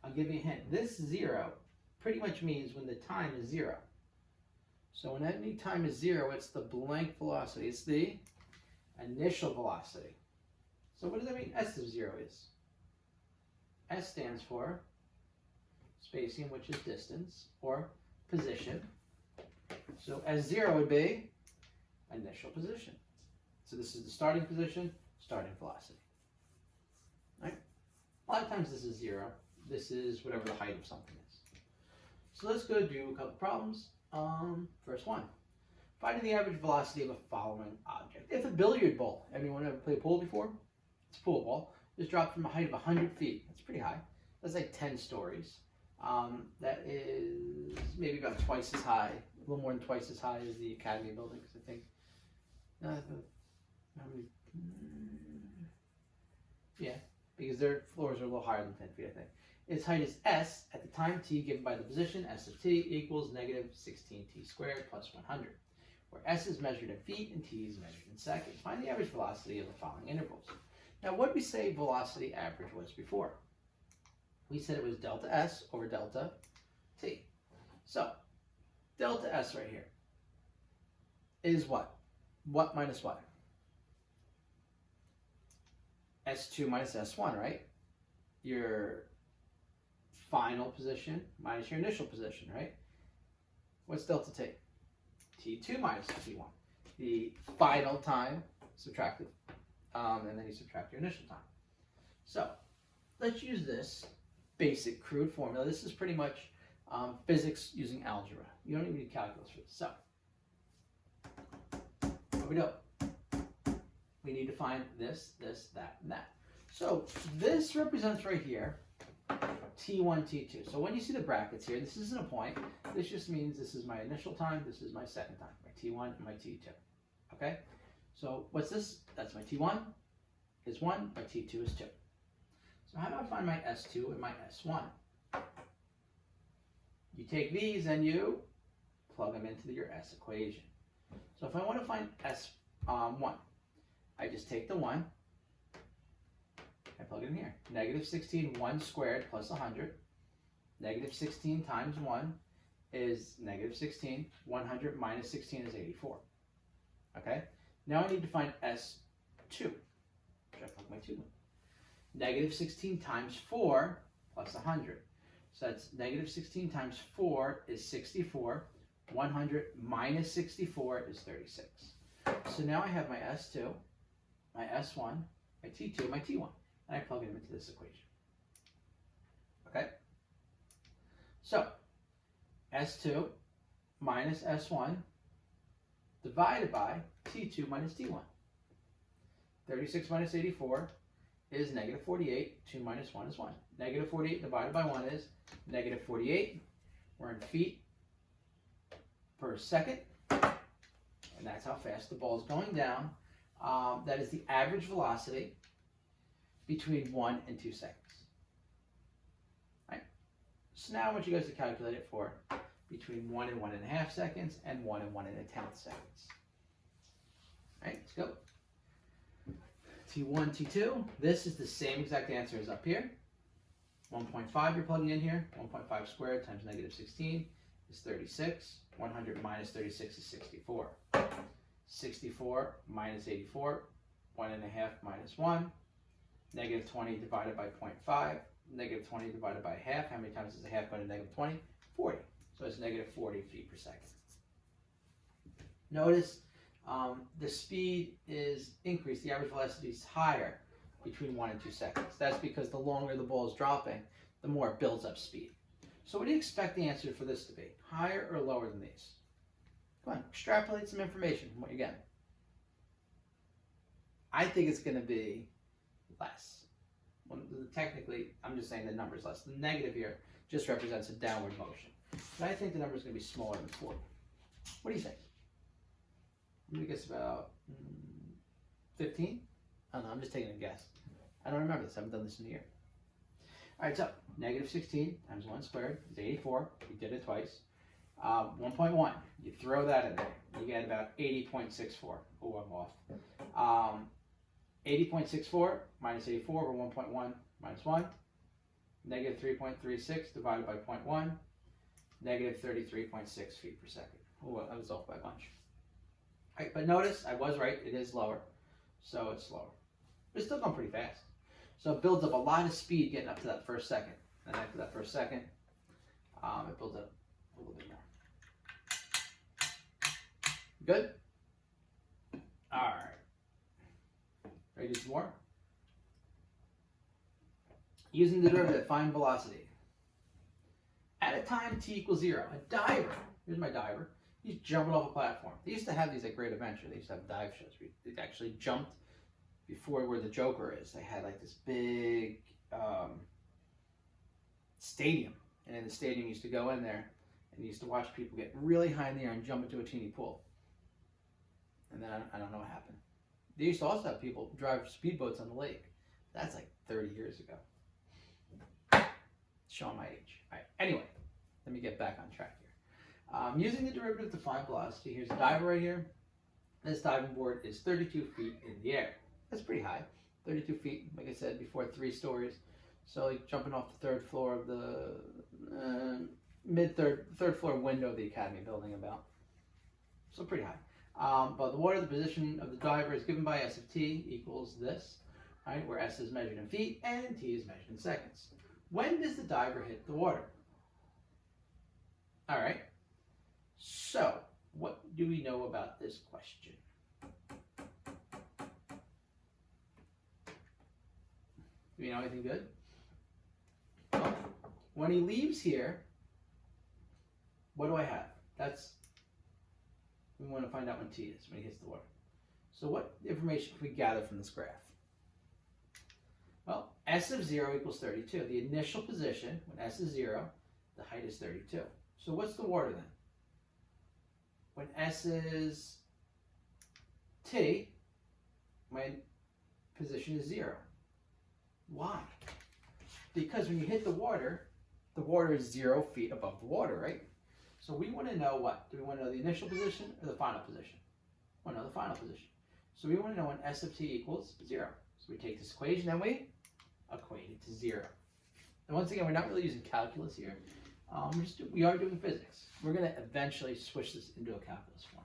I'll give you a hint. This 0 pretty much means when the time is 0. So when any time is 0, it's the blank velocity. It's the initial velocity. So what does that mean S of 0 is? S stands for spacing, which is distance, or position. So S0 would be initial position. So this is the starting position, starting velocity. Right? A lot of times this is 0. This is whatever the height of something is. So let's go do a couple problems. First one. Finding the average velocity of a following object. If a billiard ball, anyone ever played pool before? It's a pool ball. Is dropped from a height of 100 feet. That's pretty high. That's like 10 stories. That is maybe about twice as high, a little more than twice as high as the Academy buildings, I think. Yeah, because their floors are a little higher than 10 feet, I think. Its height is s at the time t given by the position, s of t equals negative 16t squared plus 100, where s is measured in feet and t is measured in seconds. Find the average velocity of the following intervals. Now, what did we say velocity average was before? We said it was delta s over delta t. So, delta s right here is what? What minus what? S2 minus S1, right? Your final position minus your initial position, right? What's delta t? T2 minus T1. The final time subtracted, and then you subtract your initial time. So let's use this basic crude formula. This is pretty much physics using algebra. You don't even need calculus for this. So what we do? We need to find this, that, and that. So this represents right here T1, T2. So when you see the brackets here, this isn't a point. This just means this is my initial time, this is my second time, my T1 and my T2. Okay? So what's this? That's my T1 is 1, my T2 is 2. So how do I find my S2 and my S1? You take these and you plug them into your S equation. So if I want to find S1, I just take the 1, I plug it in here. Negative 16, 1 squared plus 100. Negative 16 times 1 is negative 16. 100 minus 16 is 84. Okay? Now I need to find S2. Should I plug my 2 in? Negative 16 times 4 plus 100. So that's negative 16 times 4 is 64. 100 minus 64 is 36. So now I have my S2, my S1, my T2, my T1. And I plug them into this equation. Okay? So, S2 minus S1 divided by T2 minus T1. 36 minus 84 is negative 48. 2 minus 1 is 1. Negative 48 divided by 1 is negative 48. We're in feet per second. And that's how fast the ball is going down. That is the average velocity between 1 and 2 seconds. Right? So now I want you guys to calculate it for between 1 and 1.5 seconds and 1 and 1.1 seconds. All right, let's go. T1, T2. This is the same exact answer as up here. 1.5 you're plugging in here. 1.5 squared times negative 16 is 36. 100 minus 36 is 64. 64 minus 84, 1.5 minus 1. Negative 20 divided by 0.5. Negative 20 divided by half. How many times does a half go to negative 20? 40. So it's negative 40 feet per second. Notice the speed is increased. The average velocity is higher between 1 and 2 seconds. That's because the longer the ball is dropping, the more it builds up speed. So what do you expect the answer for this to be? Higher or lower than these? Come on, extrapolate some information from what you get. I think it's going to be less. Well, technically, I'm just saying the number's less. The negative here just represents a downward motion. But I think the number is going to be smaller than 40. What do you think? I'm going to guess about 15? I don't know, I'm just taking a guess. I don't remember this. I haven't done this in a year. All right, so negative 16 times 1 squared is 84. We did it twice. 1.1, you throw that in there. You get about 80.64. Oh, I'm off. 80.64 minus 84 over 1.1 minus 1. Negative 3.36 divided by 0.1. Negative 33.6 feet per second. Oh, I was off by a bunch. All right, but notice I was right. It is lower. So it's slower. But it's still going pretty fast. So it builds up a lot of speed getting up to that first second. And after that first second, it builds up a little bit more. Good? All right. Ready to do some more? Using the derivative, find velocity. At a time t equals 0, a diver, here's my diver, he's jumping off a platform. They used to have these at Great Adventure. They used to have dive shows where they actually jumped before where the Joker is. They had like this big stadium. And in the stadium, you used to go in there and you used to watch people get really high in the air and jump into a teeny pool. And then I don't know what happened. They used to also have people drive speedboats on the lake. That's like 30 years ago. Showing my age. All right. Anyway, let me get back on track here. Using the derivative to find velocity, here's a diver right here. This diving board is 32 feet in the air. That's pretty high. 32 feet, like I said before, 3 stories. So like jumping off the 3rd floor of the third floor window of the Academy building about. So pretty high. But the water, the position of the diver is given by S of t equals this, right? Where S is measured in feet and t is measured in seconds. When does the diver hit the water? All right. So what do we know about this question? Do we know anything good? Well, when he leaves here, what do I have? We want to find out when t is, when he hits the water. So what information can we gather from this graph? Well, S of 0 equals 32. The initial position, when S is 0, the height is 32. So what's the water then? When S is t, my position is 0. Why? Because when you hit the water is 0 feet above the water, right? So we want to know what? Do we want to know the initial position or the final position? We want to know the final position. So we want to know when S of t equals 0. So we take this equation and we equate it to 0. And once again, we're not really using calculus here. We are doing physics. We're going to eventually switch this into a calculus form.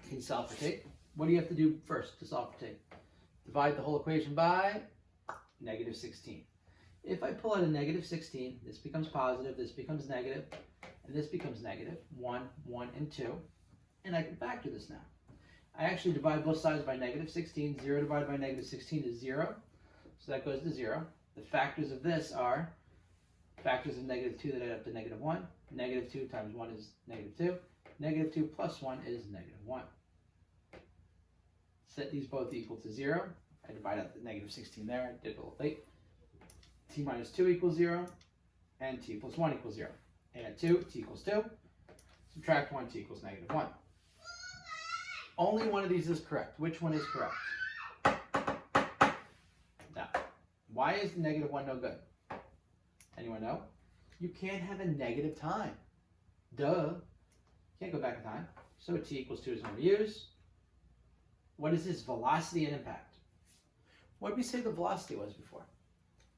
Can you solve for t? What do you have to do first to solve for t? Divide the whole equation by negative 16. If I pull out a negative 16, this becomes positive, this becomes negative, and this becomes negative. 1, 1, and 2. And I can factor this now. I actually divide both sides by negative 16. 0 divided by negative 16 is 0. So that goes to 0. The factors of this are factors of negative 2 that add up to negative 1. Negative 2 times 1 is negative 2. Negative 2 plus 1 is negative 1. Set these both equal to 0. I divide out the negative 16 there. I did it a little late. T minus 2 equals 0. And t plus 1 equals 0. Add 2, t equals 2. Subtract 1, t equals negative 1. Only one of these is correct. Which one is correct? Now, why is the negative 1 no good? Anyone know? You can't have a negative time. Duh. Can't go back in time. So t equals 2 is when we use. What is this? Velocity and impact. What did we say the velocity was before?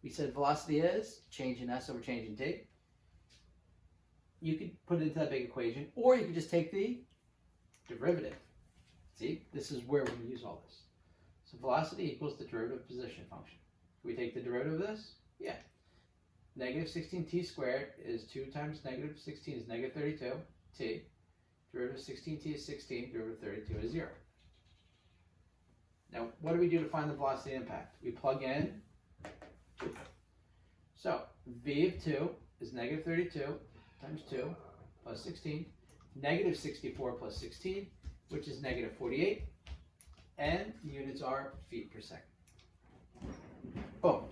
We said velocity is change in s over change in t. You could put it into that big equation, or you could just take the derivative. See, this is where we use all this. So velocity equals the derivative position function. Can we take the derivative of this? Yeah. Negative 16t squared is 2 times negative 16 is negative 32 t. Derivative of 16t is 16. Derivative of 32 is 0. Now, what do we do to find the velocity impact? We plug in 2. So, v of 2 is negative 32 times 2 plus 16. Negative 64 plus 16, which is negative 48. And the units are feet per second. Boom.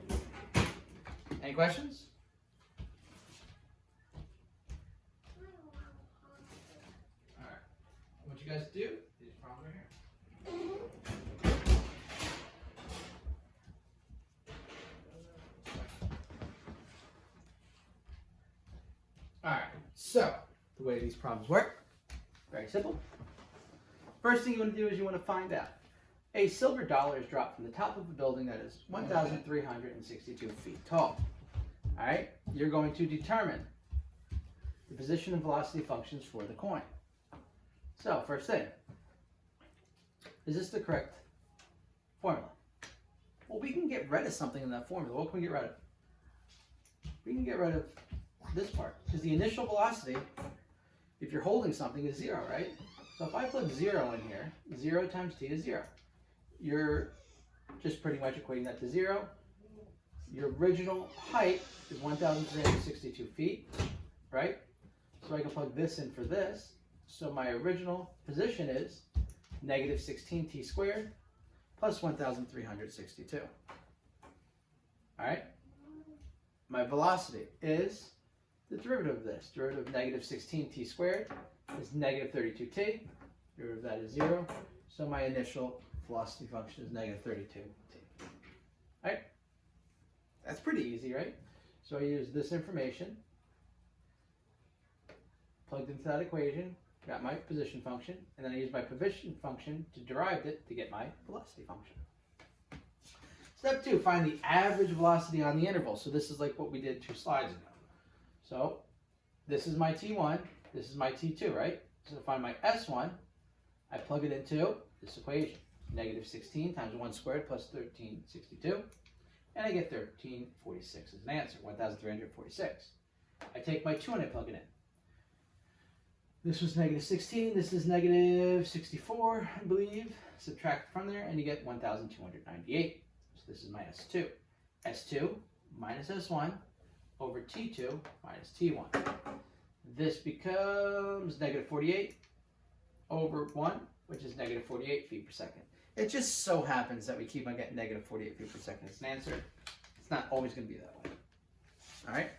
Any questions? All right. What you guys do? These problems are here. All right. So the way these problems work, very simple. First thing you want to do is you want to find out. A silver dollar is dropped from the top of a building that is 1,362 feet tall. All right, you're going to determine the position and velocity functions for the coin. So, first thing, is this the correct formula? Well, we can get rid of something in that formula. What can we get rid of? We can get rid of this part, because the initial velocity, if you're holding something, is 0, right? So if I put 0 in here, 0 times t is 0. You're just pretty much equating that to 0. Your original height is 1,362 feet, right? So I can plug this in for this. So my original position is negative 16t squared plus 1,362. All right? My velocity is the derivative of this. Derivative of negative 16t squared is negative 32t. Derivative of that is 0. So my initial velocity function is negative 32t. Right? That's pretty easy, right? So I use this information, plugged into that equation, got my position function, and then I use my position function to derive it to get my velocity function. Step 2, find the average velocity on the interval. So this is like what we did 2 slides ago. So this is my t1, this is my t2, right? So to find my s1, I plug it into this equation. Negative 16 times 1 squared plus 1362. And I get 1346 as an answer, 1,346. I take my 2 and I plug it in. This was negative 16, this is negative 64, I believe. Subtract from there and you get 1,298. So this is my S2. S2 minus S1 over T2 minus T1. This becomes negative 48 over 1, which is negative 48 feet per second. It just so happens that we keep on getting negative 48 feet per second as an answer. It's not always going to be that way. All right?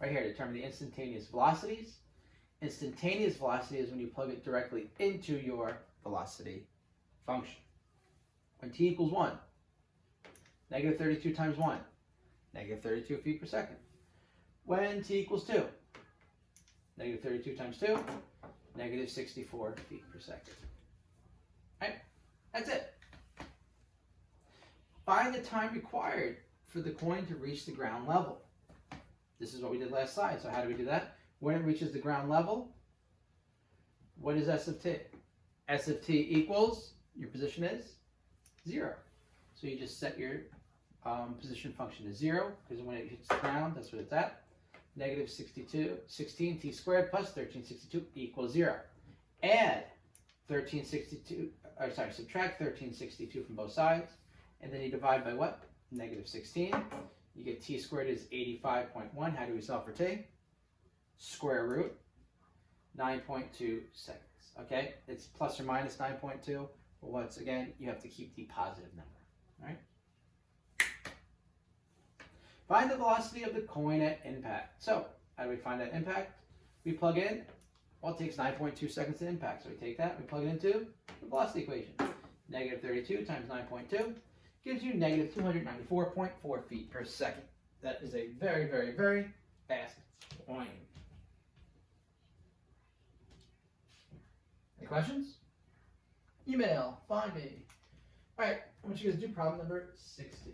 Right here, determine the instantaneous velocities. Instantaneous velocity is when you plug it directly into your velocity function. When t equals 1, Negative 32 times 1. Negative 32 feet per second. When t equals 2. Negative 32 times 2. Negative 64 feet per second. All right, that's it. Find the time required for the coin to reach the ground level. This is what we did last slide. So how do we do that? When it reaches the ground level, what is S of t? S of t equals, your position is 0. So you just set your position function to 0, because when it hits the ground, that's what it's at. Negative 16 t squared plus 1362 equals 0. Add 1362, subtract 1362 from both sides, and then you divide by what? Negative 16. You get t squared is 85.1. How do we solve for t? Square root 9.2 seconds. Okay, it's plus or minus 9.2. Well, once again, you have to keep the positive number. All right. Find the velocity of the coin at impact. So, how do we find that impact? We plug in, well, it takes 9.2 seconds to impact. So we take that, we plug it into the velocity equation. Negative 32 times 9.2 gives you negative 294.4 feet per second. That is a very, very, very fast coin. Any questions? Email, find me. All right, I want you guys to do problem number 60.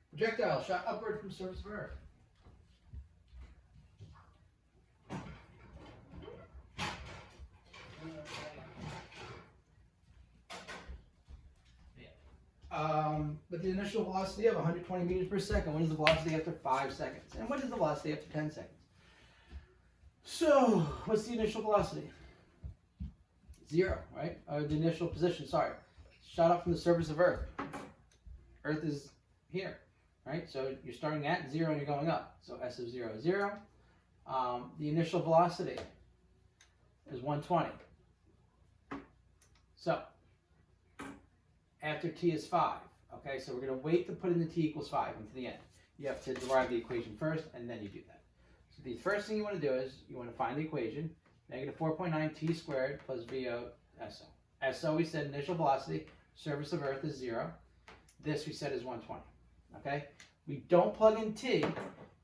Projectile shot upward from surface of Earth. With the initial velocity of 120 meters per second, what is the velocity after 5 seconds? And what is the velocity after 10 seconds? So, what's the initial velocity? 0, right? Or the initial position, sorry. Shot up from the surface of Earth. Earth is here, right? So you're starting at 0 and you're going up. So S of 0 is 0. The initial velocity is 120. So, after t is 5, okay? So we're going to wait to put in the t equals 5 into the end. You have to derive the equation first, and then you do that. So the first thing you want to do is you want to find the equation. Negative 4.9 t squared plus VO SO. SO we said initial velocity, surface of Earth is 0. This we said is 120, okay? We don't plug in t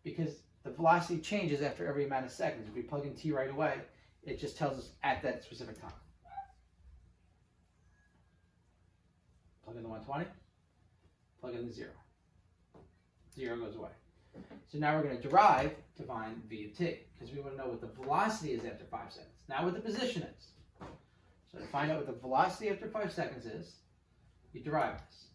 because the velocity changes after every amount of seconds. If we plug in t right away, it just tells us at that specific time. Plug in the 120, plug in the 0. 0 goes away. So now we're going to derive to find v of t, because we want to know what the velocity is after 5 seconds. Not what the position is. So to find out what the velocity after 5 seconds is, you derive this.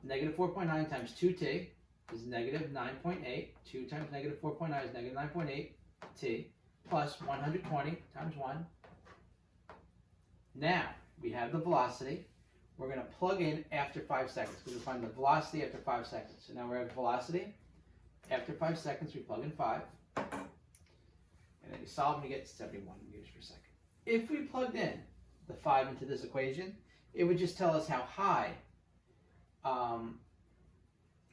Negative 4.9 times 2t is negative 9.8. 2 times negative 4.9 is negative 9.8 t, plus 120 times 1. Now, we have the velocity. We're going to plug in after 5 seconds, because we find the velocity after 5 seconds. So now we have velocity. After 5 seconds, we plug in 5. And then you solve and you get 71 meters per second. If we plugged in the 5 into this equation, it would just tell us how high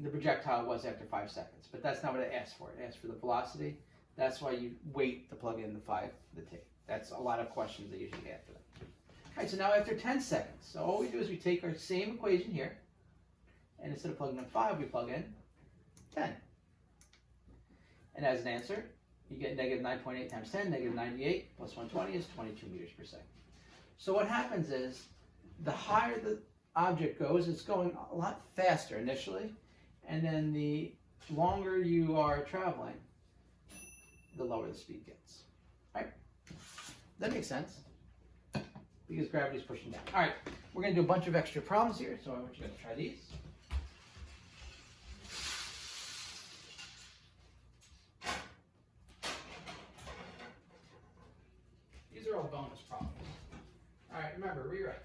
the projectile was after 5 seconds. But that's not what it asks for. It asks for the velocity. That's why you wait to plug in the 5, the t. That's a lot of questions they usually get for that. All right, so now after 10 seconds, so all we do is we take our same equation here, and instead of plugging in 5, we plug in 10. And as an answer, you get negative 9.8 times 10, negative 98 plus 120 is 22 meters per second. So what happens is, the higher the object goes, it's going a lot faster initially, and then the longer you are traveling, the lower the speed gets. All right? That makes sense, because gravity is pushing down. All right, we're going to do a bunch of extra problems here, so I want you guys to try these. These are all bonus problems. All right, remember, rewrite.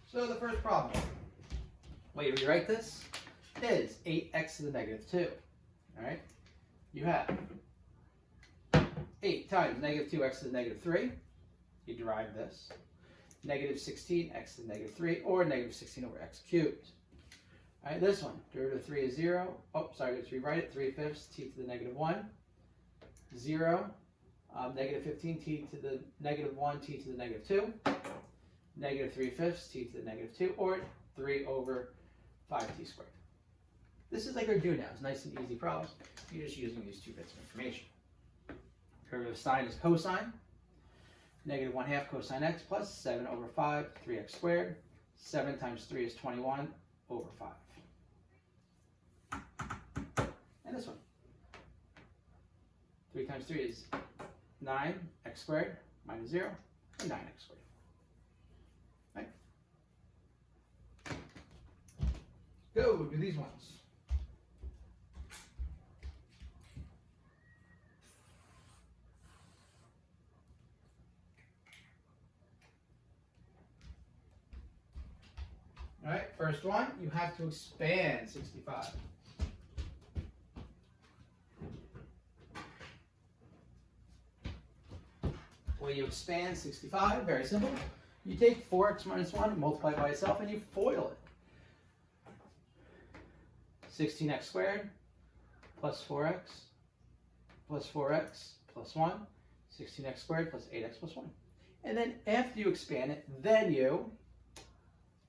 So the first problem, way to rewrite this is 8x to the negative 2. All right, you have 8 times negative 2x to the negative 3. You derive this. Negative 16x to the negative 3, or negative 16 over x cubed. All right, this one, derivative of 3 is 0. Oh, sorry, let's rewrite it. 3/5 t to the negative 1. 0. Negative 15 t to the negative 1, t to the negative 2. negative 3/5 t to the negative 2, or 3 over 5t squared. This is like our do now. It's nice and easy problems. You're just using these two bits of information. Derivative of sine is cosine. Negative 1/2 cosine x plus 7 over 5, 3x squared. 7 times 3 is 21 over 5. And this one. 3 times 3 is 9, x squared minus 0, and 9x squared. Right? Go do these ones. All right, first one, you have to expand 65. Well, you expand 65, very simple. You take 4x minus 1, multiply it by itself, and you FOIL it. 16x squared plus 4x plus 4x plus 1, 16x squared plus 8x plus 1. And then after you expand it, then you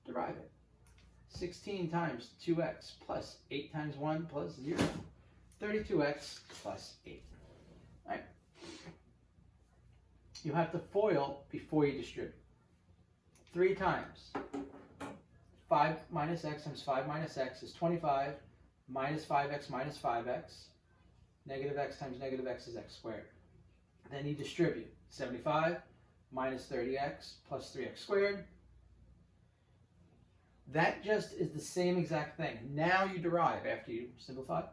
derive it. 16 times 2x plus 8 times 1 plus 0. 32x plus 8. All right. You have to FOIL before you distribute. 3 times 5 minus x times 5 minus x is 25, minus 5x minus 5x. Negative x times negative x is x squared. Then you distribute. 75 minus 30x plus 3x squared. That just is the same exact thing. Now you derive after you simplify.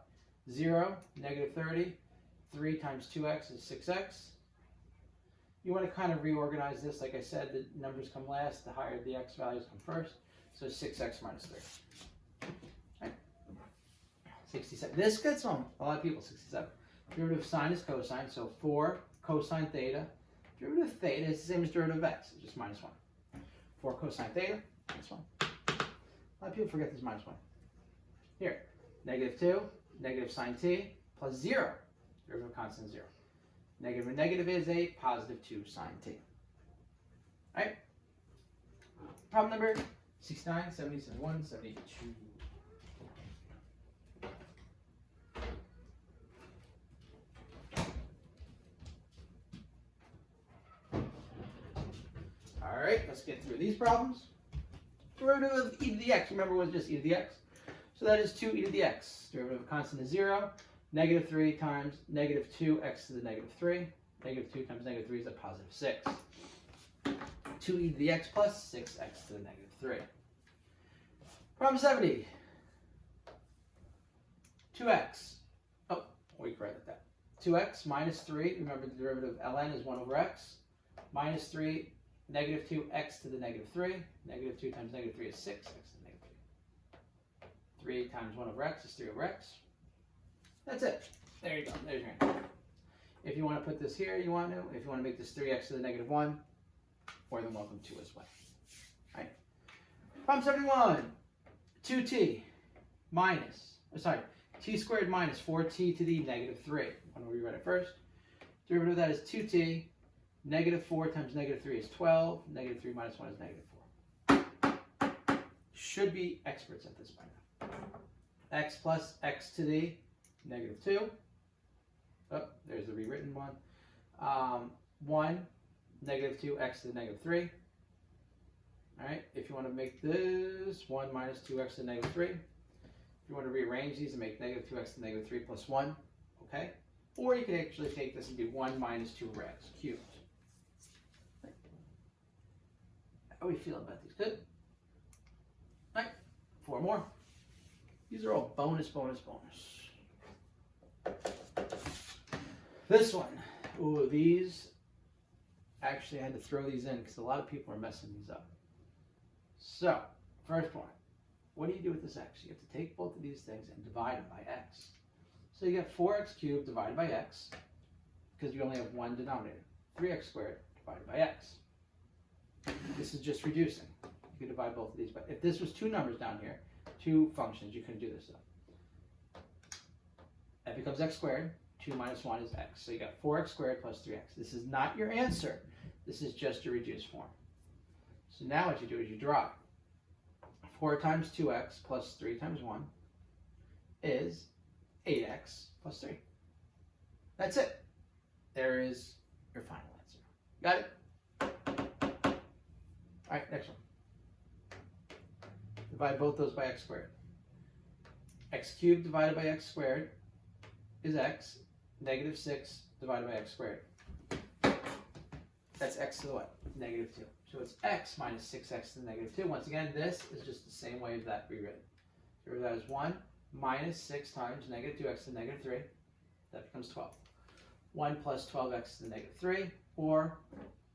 0, negative 30, 3 times 2x is 6x. You want to kind of reorganize this. Like I said, the numbers come last, the higher the x values come first. So 6x minus 3. Right. 67. This gets on a lot of people, 67. Derivative of sine is cosine, so 4 cosine theta. Derivative of theta is the same as derivative of x, it's just minus 1. 4 cosine theta, minus 1. A lot of people forget this minus 1. Here, negative 2, negative sine t, plus 0. Derivative of constant 0. Negative and negative is a positive 2 sine t. All right? Problem number 69, 70, 71, 72. All right, let's get through these problems. Derivative of e to the x, remember, was just e to the x. So that is 2 e to the x. Derivative of constant is 0. Negative 3 times negative 2x to the negative 3. Negative 2 times negative 3 is a positive 6. 2e to the x plus 6x to the negative 3. Problem 70. 2x. Oh, we corrected that. 2x minus 3. Remember the derivative of ln is 1 over x. Minus 3, negative 2x to the negative 3. Negative 2 times negative 3 is 6x to the negative 3. 3 times 1 over x is 3 over x. That's it. There you go. There's your answer. If you want to put this here, you want to. If you want to make this 3x to the negative 1, more than welcome to as well. All right. Problem 71. 2t minus, t squared minus 4t to the negative 3. Why don't we write it first? Derivative of that is 2t. Negative 4 times negative 3 is 12. Negative 3 minus 1 is negative 4. Should be experts at this by now. X plus x to the negative 2. Oh, there's the rewritten one. 1, negative 2, x to the negative 3. All right, if you want to make this 1 minus 2x to the negative 3. If you want to rearrange these and make negative 2x to the negative 3 plus 1, okay? Or you can actually take this and do 1 minus 2 over x cubed. How are we feeling about these? Good? All right, 4 more. These are all bonus, bonus, bonus. This one. Ooh, these, actually I had to throw these in because a lot of people are messing these up. So, first one. What do you do with this x? You have to take both of these things and divide them by x. So you get 4x cubed divided by x, because you only have one denominator. 3x squared divided by x. This is just reducing. You can divide both of these by. If this was two numbers down here, two functions, you couldn't do this though. That becomes x squared. 2 minus 1 is x. So you got 4x squared plus 3x. This is not your answer. This is just your reduced form. So now what you do is you derive. 4 times 2x plus 3 times 1 is 8x plus 3. That's it. There is your final answer. Got it? All right, next one. Divide both those by x squared. X cubed divided by x squared is x. Negative 6 divided by x squared. That's x to the what? Negative 2. So it's x minus 6x to the negative 2. Once again, this is just the same way as that rewritten. So that is 1 minus 6 times negative 2x to the negative 3. That becomes 12. 1 plus 12x to the negative 3, or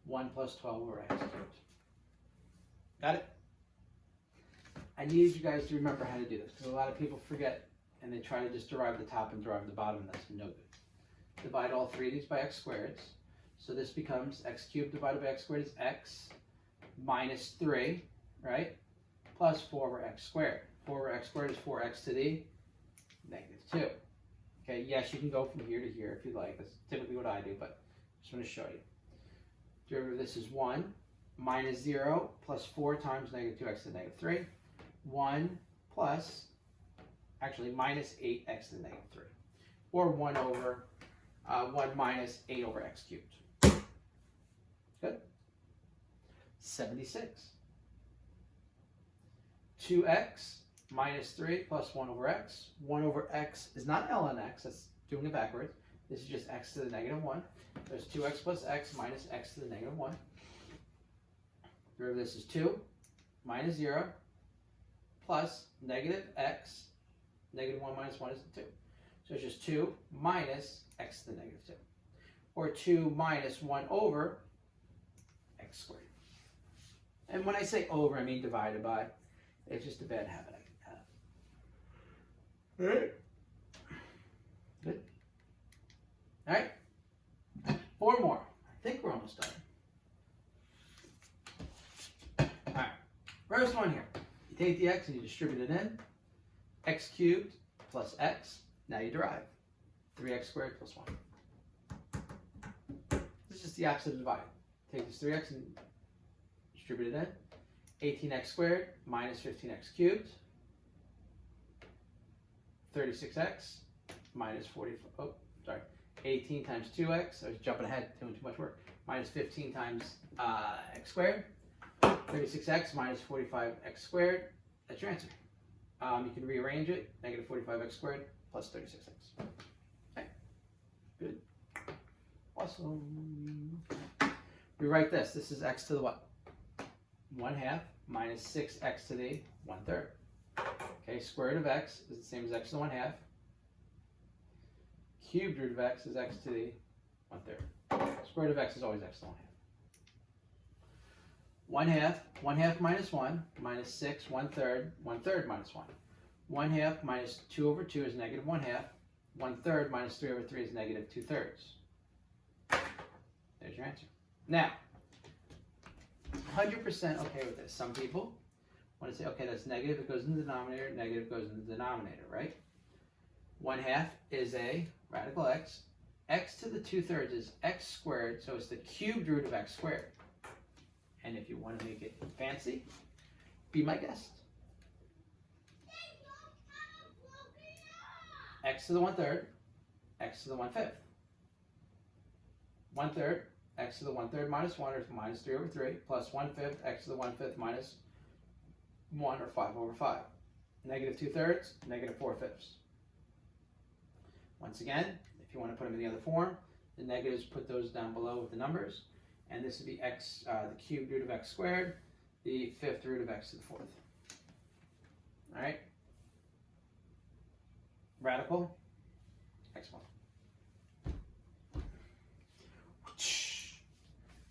1 plus 12 over x cubed. Got it? I need you guys to remember how to do this, because a lot of people forget, and they try to just derive the top and derive the bottom, and that's no good. Divide all three of these by x squareds. So this becomes x cubed divided by x squared is x minus 3, right? Plus 4 over x squared. 4 over x squared is 4x to the negative 2. Okay, yes, you can go from here to here if you like. That's typically what I do, but I just want to show you. Derivative of this is 1 minus 0 plus 4 times negative 2x to the negative 3. 1 plus, actually, minus 8x to the negative 3. Or 1 over 1 minus 8 over x cubed. Good. 76. 2x minus 3 plus 1 over x. 1 over x is not ln x, that's doing it backwards. This is just x to the negative 1. There's 2x plus x minus x to the negative 1. Derivative of this is 2 minus 0 plus negative x. Negative 1 minus 1 is 2. So it's just 2 minus x to the negative 2. Or 2 minus 1 over x squared. And when I say over, I mean divided by. It's just a bad habit I can have. All right. Good. All right. 4 more. I think we're almost done. All right. First one here. You take the x and you distribute it in. X cubed plus x. Now you derive. 3x squared plus 1. This is just the opposite of dividing. Take this 3x and distribute it in. 18x squared minus 15x cubed. 36x minus 18 times 2x. I was jumping ahead, doing too much work. Minus 15 times x squared. 36x minus 45x squared. That's your answer. You can rearrange it. Negative 45x squared plus 36x. Okay. Good. Awesome. Rewrite this. This is x to the what? 1/2 minus 6x to the 1/3. Okay, square root of x is the same as x to the 1/2. Cubed root of x is x to the 1/3. Square root of x is always x to the 1/2. 1/2 minus 1 minus 6, 1/3, 1/3 minus 1. 1/2 minus 2 over 2 is negative 1/2. 1/3 minus 3 over 3 is negative 2/3. There's your answer. Now, 100% okay with this. Some people want to say, okay, that's negative, it goes in the denominator, negative goes in the denominator, right? 1/2 is a radical x. X to the 2/3 is x squared, so it's the cubed root of x squared. And if you want to make it fancy, be my guest. X to the 1/3, x to the 1/5. 1/3, x to the 1/3 minus 1 is minus 3 over 3, plus 1/5, x to the 1/5 minus 1 or 5 over 5. Negative 2/3, negative 4/5. Once again, if you want to put them in the other form, the negatives, put those down below with the numbers. And this would be x, the cubed root of x squared, the 5th root of x to the 4th. All right? Radical, excellent.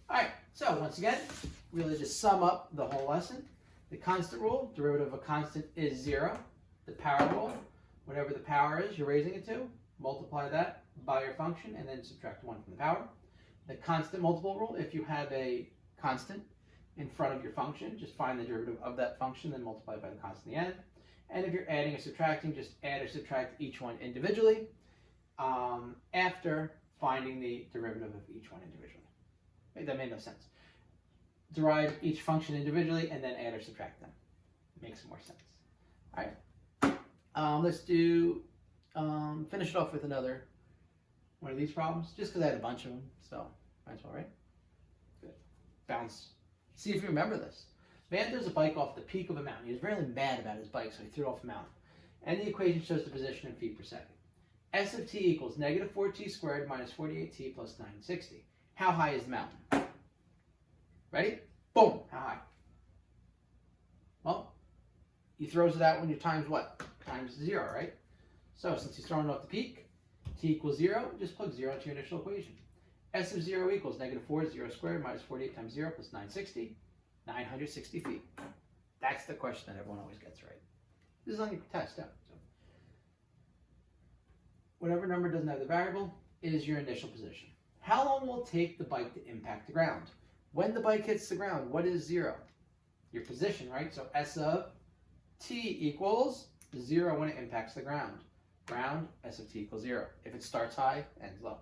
All right, so once again, really to sum up the whole lesson, the constant rule, derivative of a constant is 0. The power rule, whatever the power is you're raising it to, multiply that by your function and then subtract 1 from the power. The constant multiple rule, if you have a constant in front of your function, just find the derivative of that function, then multiply by the constant in the end. And if you're adding or subtracting, just add or subtract each one individually after finding the derivative of each one individually. That made no sense. derive each function individually and then add or subtract them. Makes more sense. All right. Let's do, finish it off with another one of these problems, just because I had a bunch of them, so might as well, right? Good. Bounce. See if you remember this. Man throws a bike off the peak of a mountain. He was really mad about his bike, so he threw it off a mountain. And the equation shows the position in feet per second. S of t equals negative 4t squared minus 48t plus 960. How high is the mountain? Ready? Boom! How high? Well, he throws it out when you times what? Times 0, right? So since he's throwing it off the peak, t equals 0, just plug 0 into your initial equation. S of 0 equals negative 4, 0 squared minus 48 times 0 plus 960, 960 feet. That's the question that everyone always gets right. This is on your test, yeah. So, whatever number doesn't have the variable is your initial position. How long will it take the bike to impact the ground? When the bike hits the ground, what is 0? Your position, right? So S of t equals 0 when it impacts the ground. Ground, S of t equals 0. If it starts high, ends low.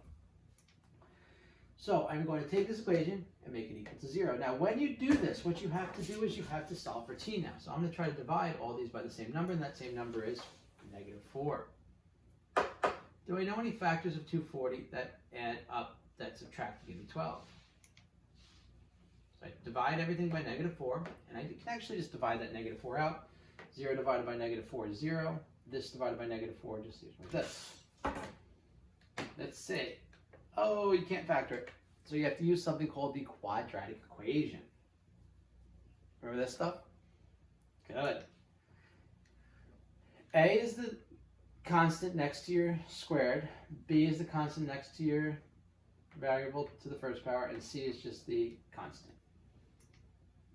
So I'm going to take this equation and make it equal to 0. Now when you do this, what you have to do is you have to solve for t now. So I'm going to try to divide all these by the same number, and that same number is negative 4. Do I know any factors of 240 that add up, that subtract to give me 12? So I divide everything by negative 4, and I can actually just divide that negative 4 out. 0 divided by negative 4 is 0. This divided by negative 4 just leaves me with this. Let's say, oh, you can't factor it. So you have to use something called the quadratic equation. Remember this stuff? Good. A is the constant next to your squared. B is the constant next to your variable to the first power. And C is just the constant.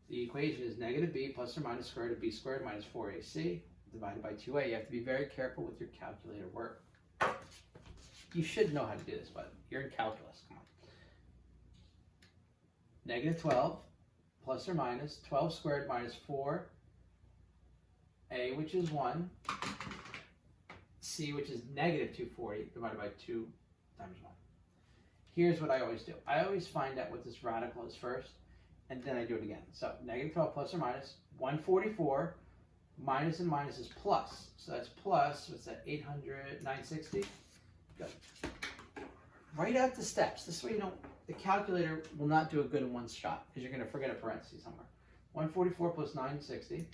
The equation is negative b plus or minus square root of b squared minus 4ac divided by 2a. You have to be very careful with your calculator work. You should know how to do this, but you're in calculus. Come on. Negative 12 plus or minus 12 squared minus 4a, which is 1, c, which is negative 240 divided by 2 times 1. Here's what I always do. I always find out what this radical is first, and then I do it again. So negative 12 plus or minus 144, minus and minus is plus. So that's plus, what's that, 800, 960? Good. Write out the steps. This way you don't, the calculator will not do a good in one shot, because you're going to forget a parenthesis somewhere. 144 plus 960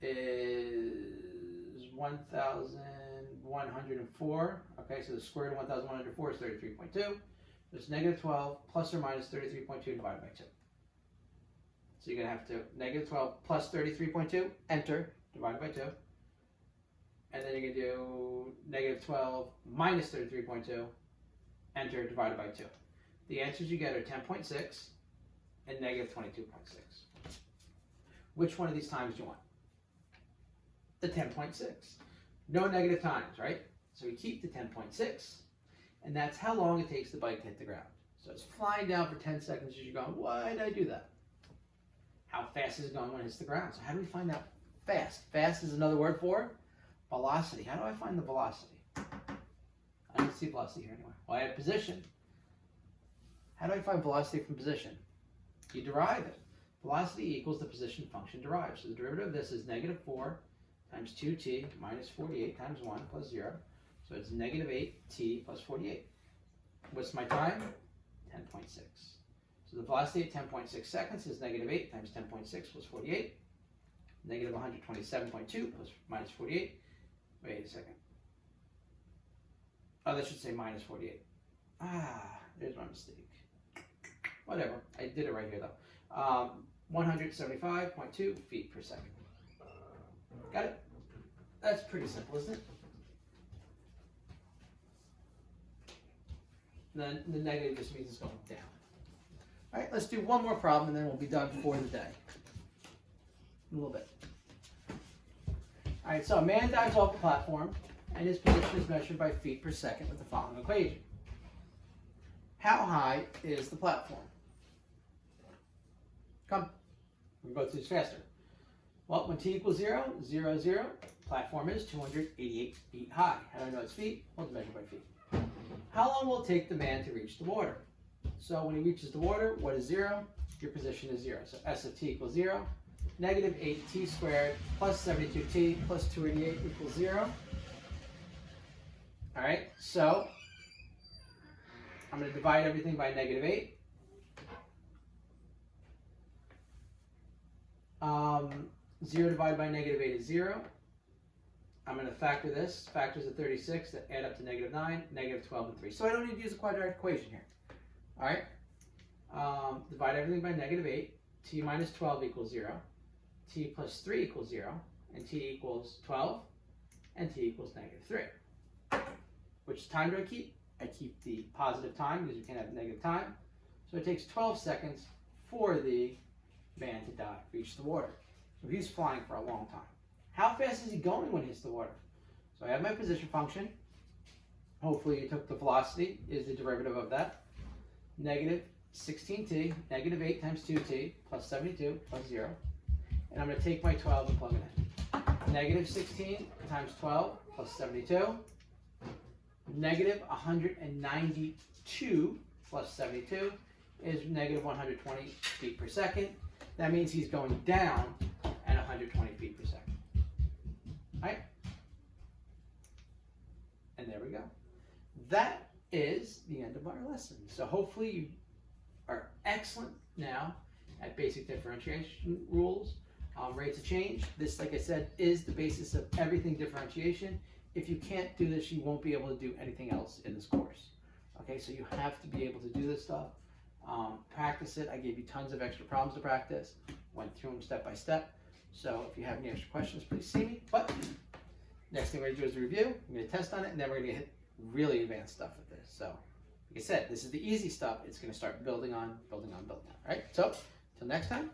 is 1,104. Okay, so the square root of 1,104 is 33.2. There's negative 12 plus or minus 33.2 divided by 2. So you're going to have to negative 12 plus 33.2, enter, divided by 2. And then you're going to do negative 12 minus 33.2, enter, divided by 2. The answers you get are 10.6 and negative 22.6. Which one of these times do you want? The 10.6. No negative times, right? So we keep the 10.6, and that's how long it takes the bike to hit the ground. So it's flying down for 10 seconds as you're going, why did I do that? How fast is it going when it hits the ground? So how do we find out fast? Fast is another word for velocity. How do I find the velocity? I don't see velocity here anywhere. Well, I have position. How do I find velocity from position? You derive it. Velocity equals the position function derived. So the derivative of this is negative 4 times 2t minus 48 times 1 plus 0. So it's negative 8t plus 48. What's my time? 10.6. So the velocity at 10.6 seconds is negative 8 times 10.6 plus 48. Negative 127.2 plus minus 48. Wait a second. Oh, that should say minus 48. There's my mistake. Whatever. I did it right here, though. 175.2 feet per second. Got it? That's pretty simple, isn't it? Then the negative just means it's going down. All right, let's do one more problem, and then we'll be done for the day. A little bit. All right, so a man dives off a platform, and his position is measured by feet per second with the following equation. How high is the platform? Come, we'll go through this faster. Well, when t equals 0, 0, 0, platform is 288 feet high. How do I know it's feet? Well, it's measured by feet. How long will it take the man to reach the water? So when he reaches the water, what is 0? your position is 0. So S of t equals 0. Negative 8t squared plus 72t plus 288 equals 0. All right, so I'm going to divide everything by negative 8. 0 divided by negative 8 is 0. I'm going to factor this. Factors of 36 that add up to negative 9, negative 12, and 3. So I don't need to use a quadratic equation here. All right? Divide everything by negative 8. T minus 12 equals 0. T plus 3 equals 0. And t equals 12. And t equals negative 3. Which time do I keep? I keep the positive time because you can't have negative time. So it takes 12 seconds for the man to die, reach the water. So he's flying for a long time. How fast is he going when he hits the water? So I have my position function. Hopefully you took the velocity is the derivative of that. Negative 16t, negative 8 times 2t, plus 72, plus 0. And I'm going to take my 12 and plug it in. Negative 16 times 12, plus 72. Negative 192 plus 72 is negative 120 feet per second. That means he's going down at 120 feet per second. All right? And there we go. That is the end of our lesson. So hopefully you are excellent now at basic differentiation rules, rates of change. This, like I said, is the basis of everything differentiation. If you can't do this, you won't be able to do anything else in this course. Okay, so you have to be able to do this stuff. Practice it. I gave you tons of extra problems to practice. Went through them step by step. So if you have any extra questions, please see me. But next thing we're going to do is a review. I'm going to test on it, and then we're going to hit really advanced stuff with this. So like I said, this is the easy stuff. It's going to start building on. All right, so until next time.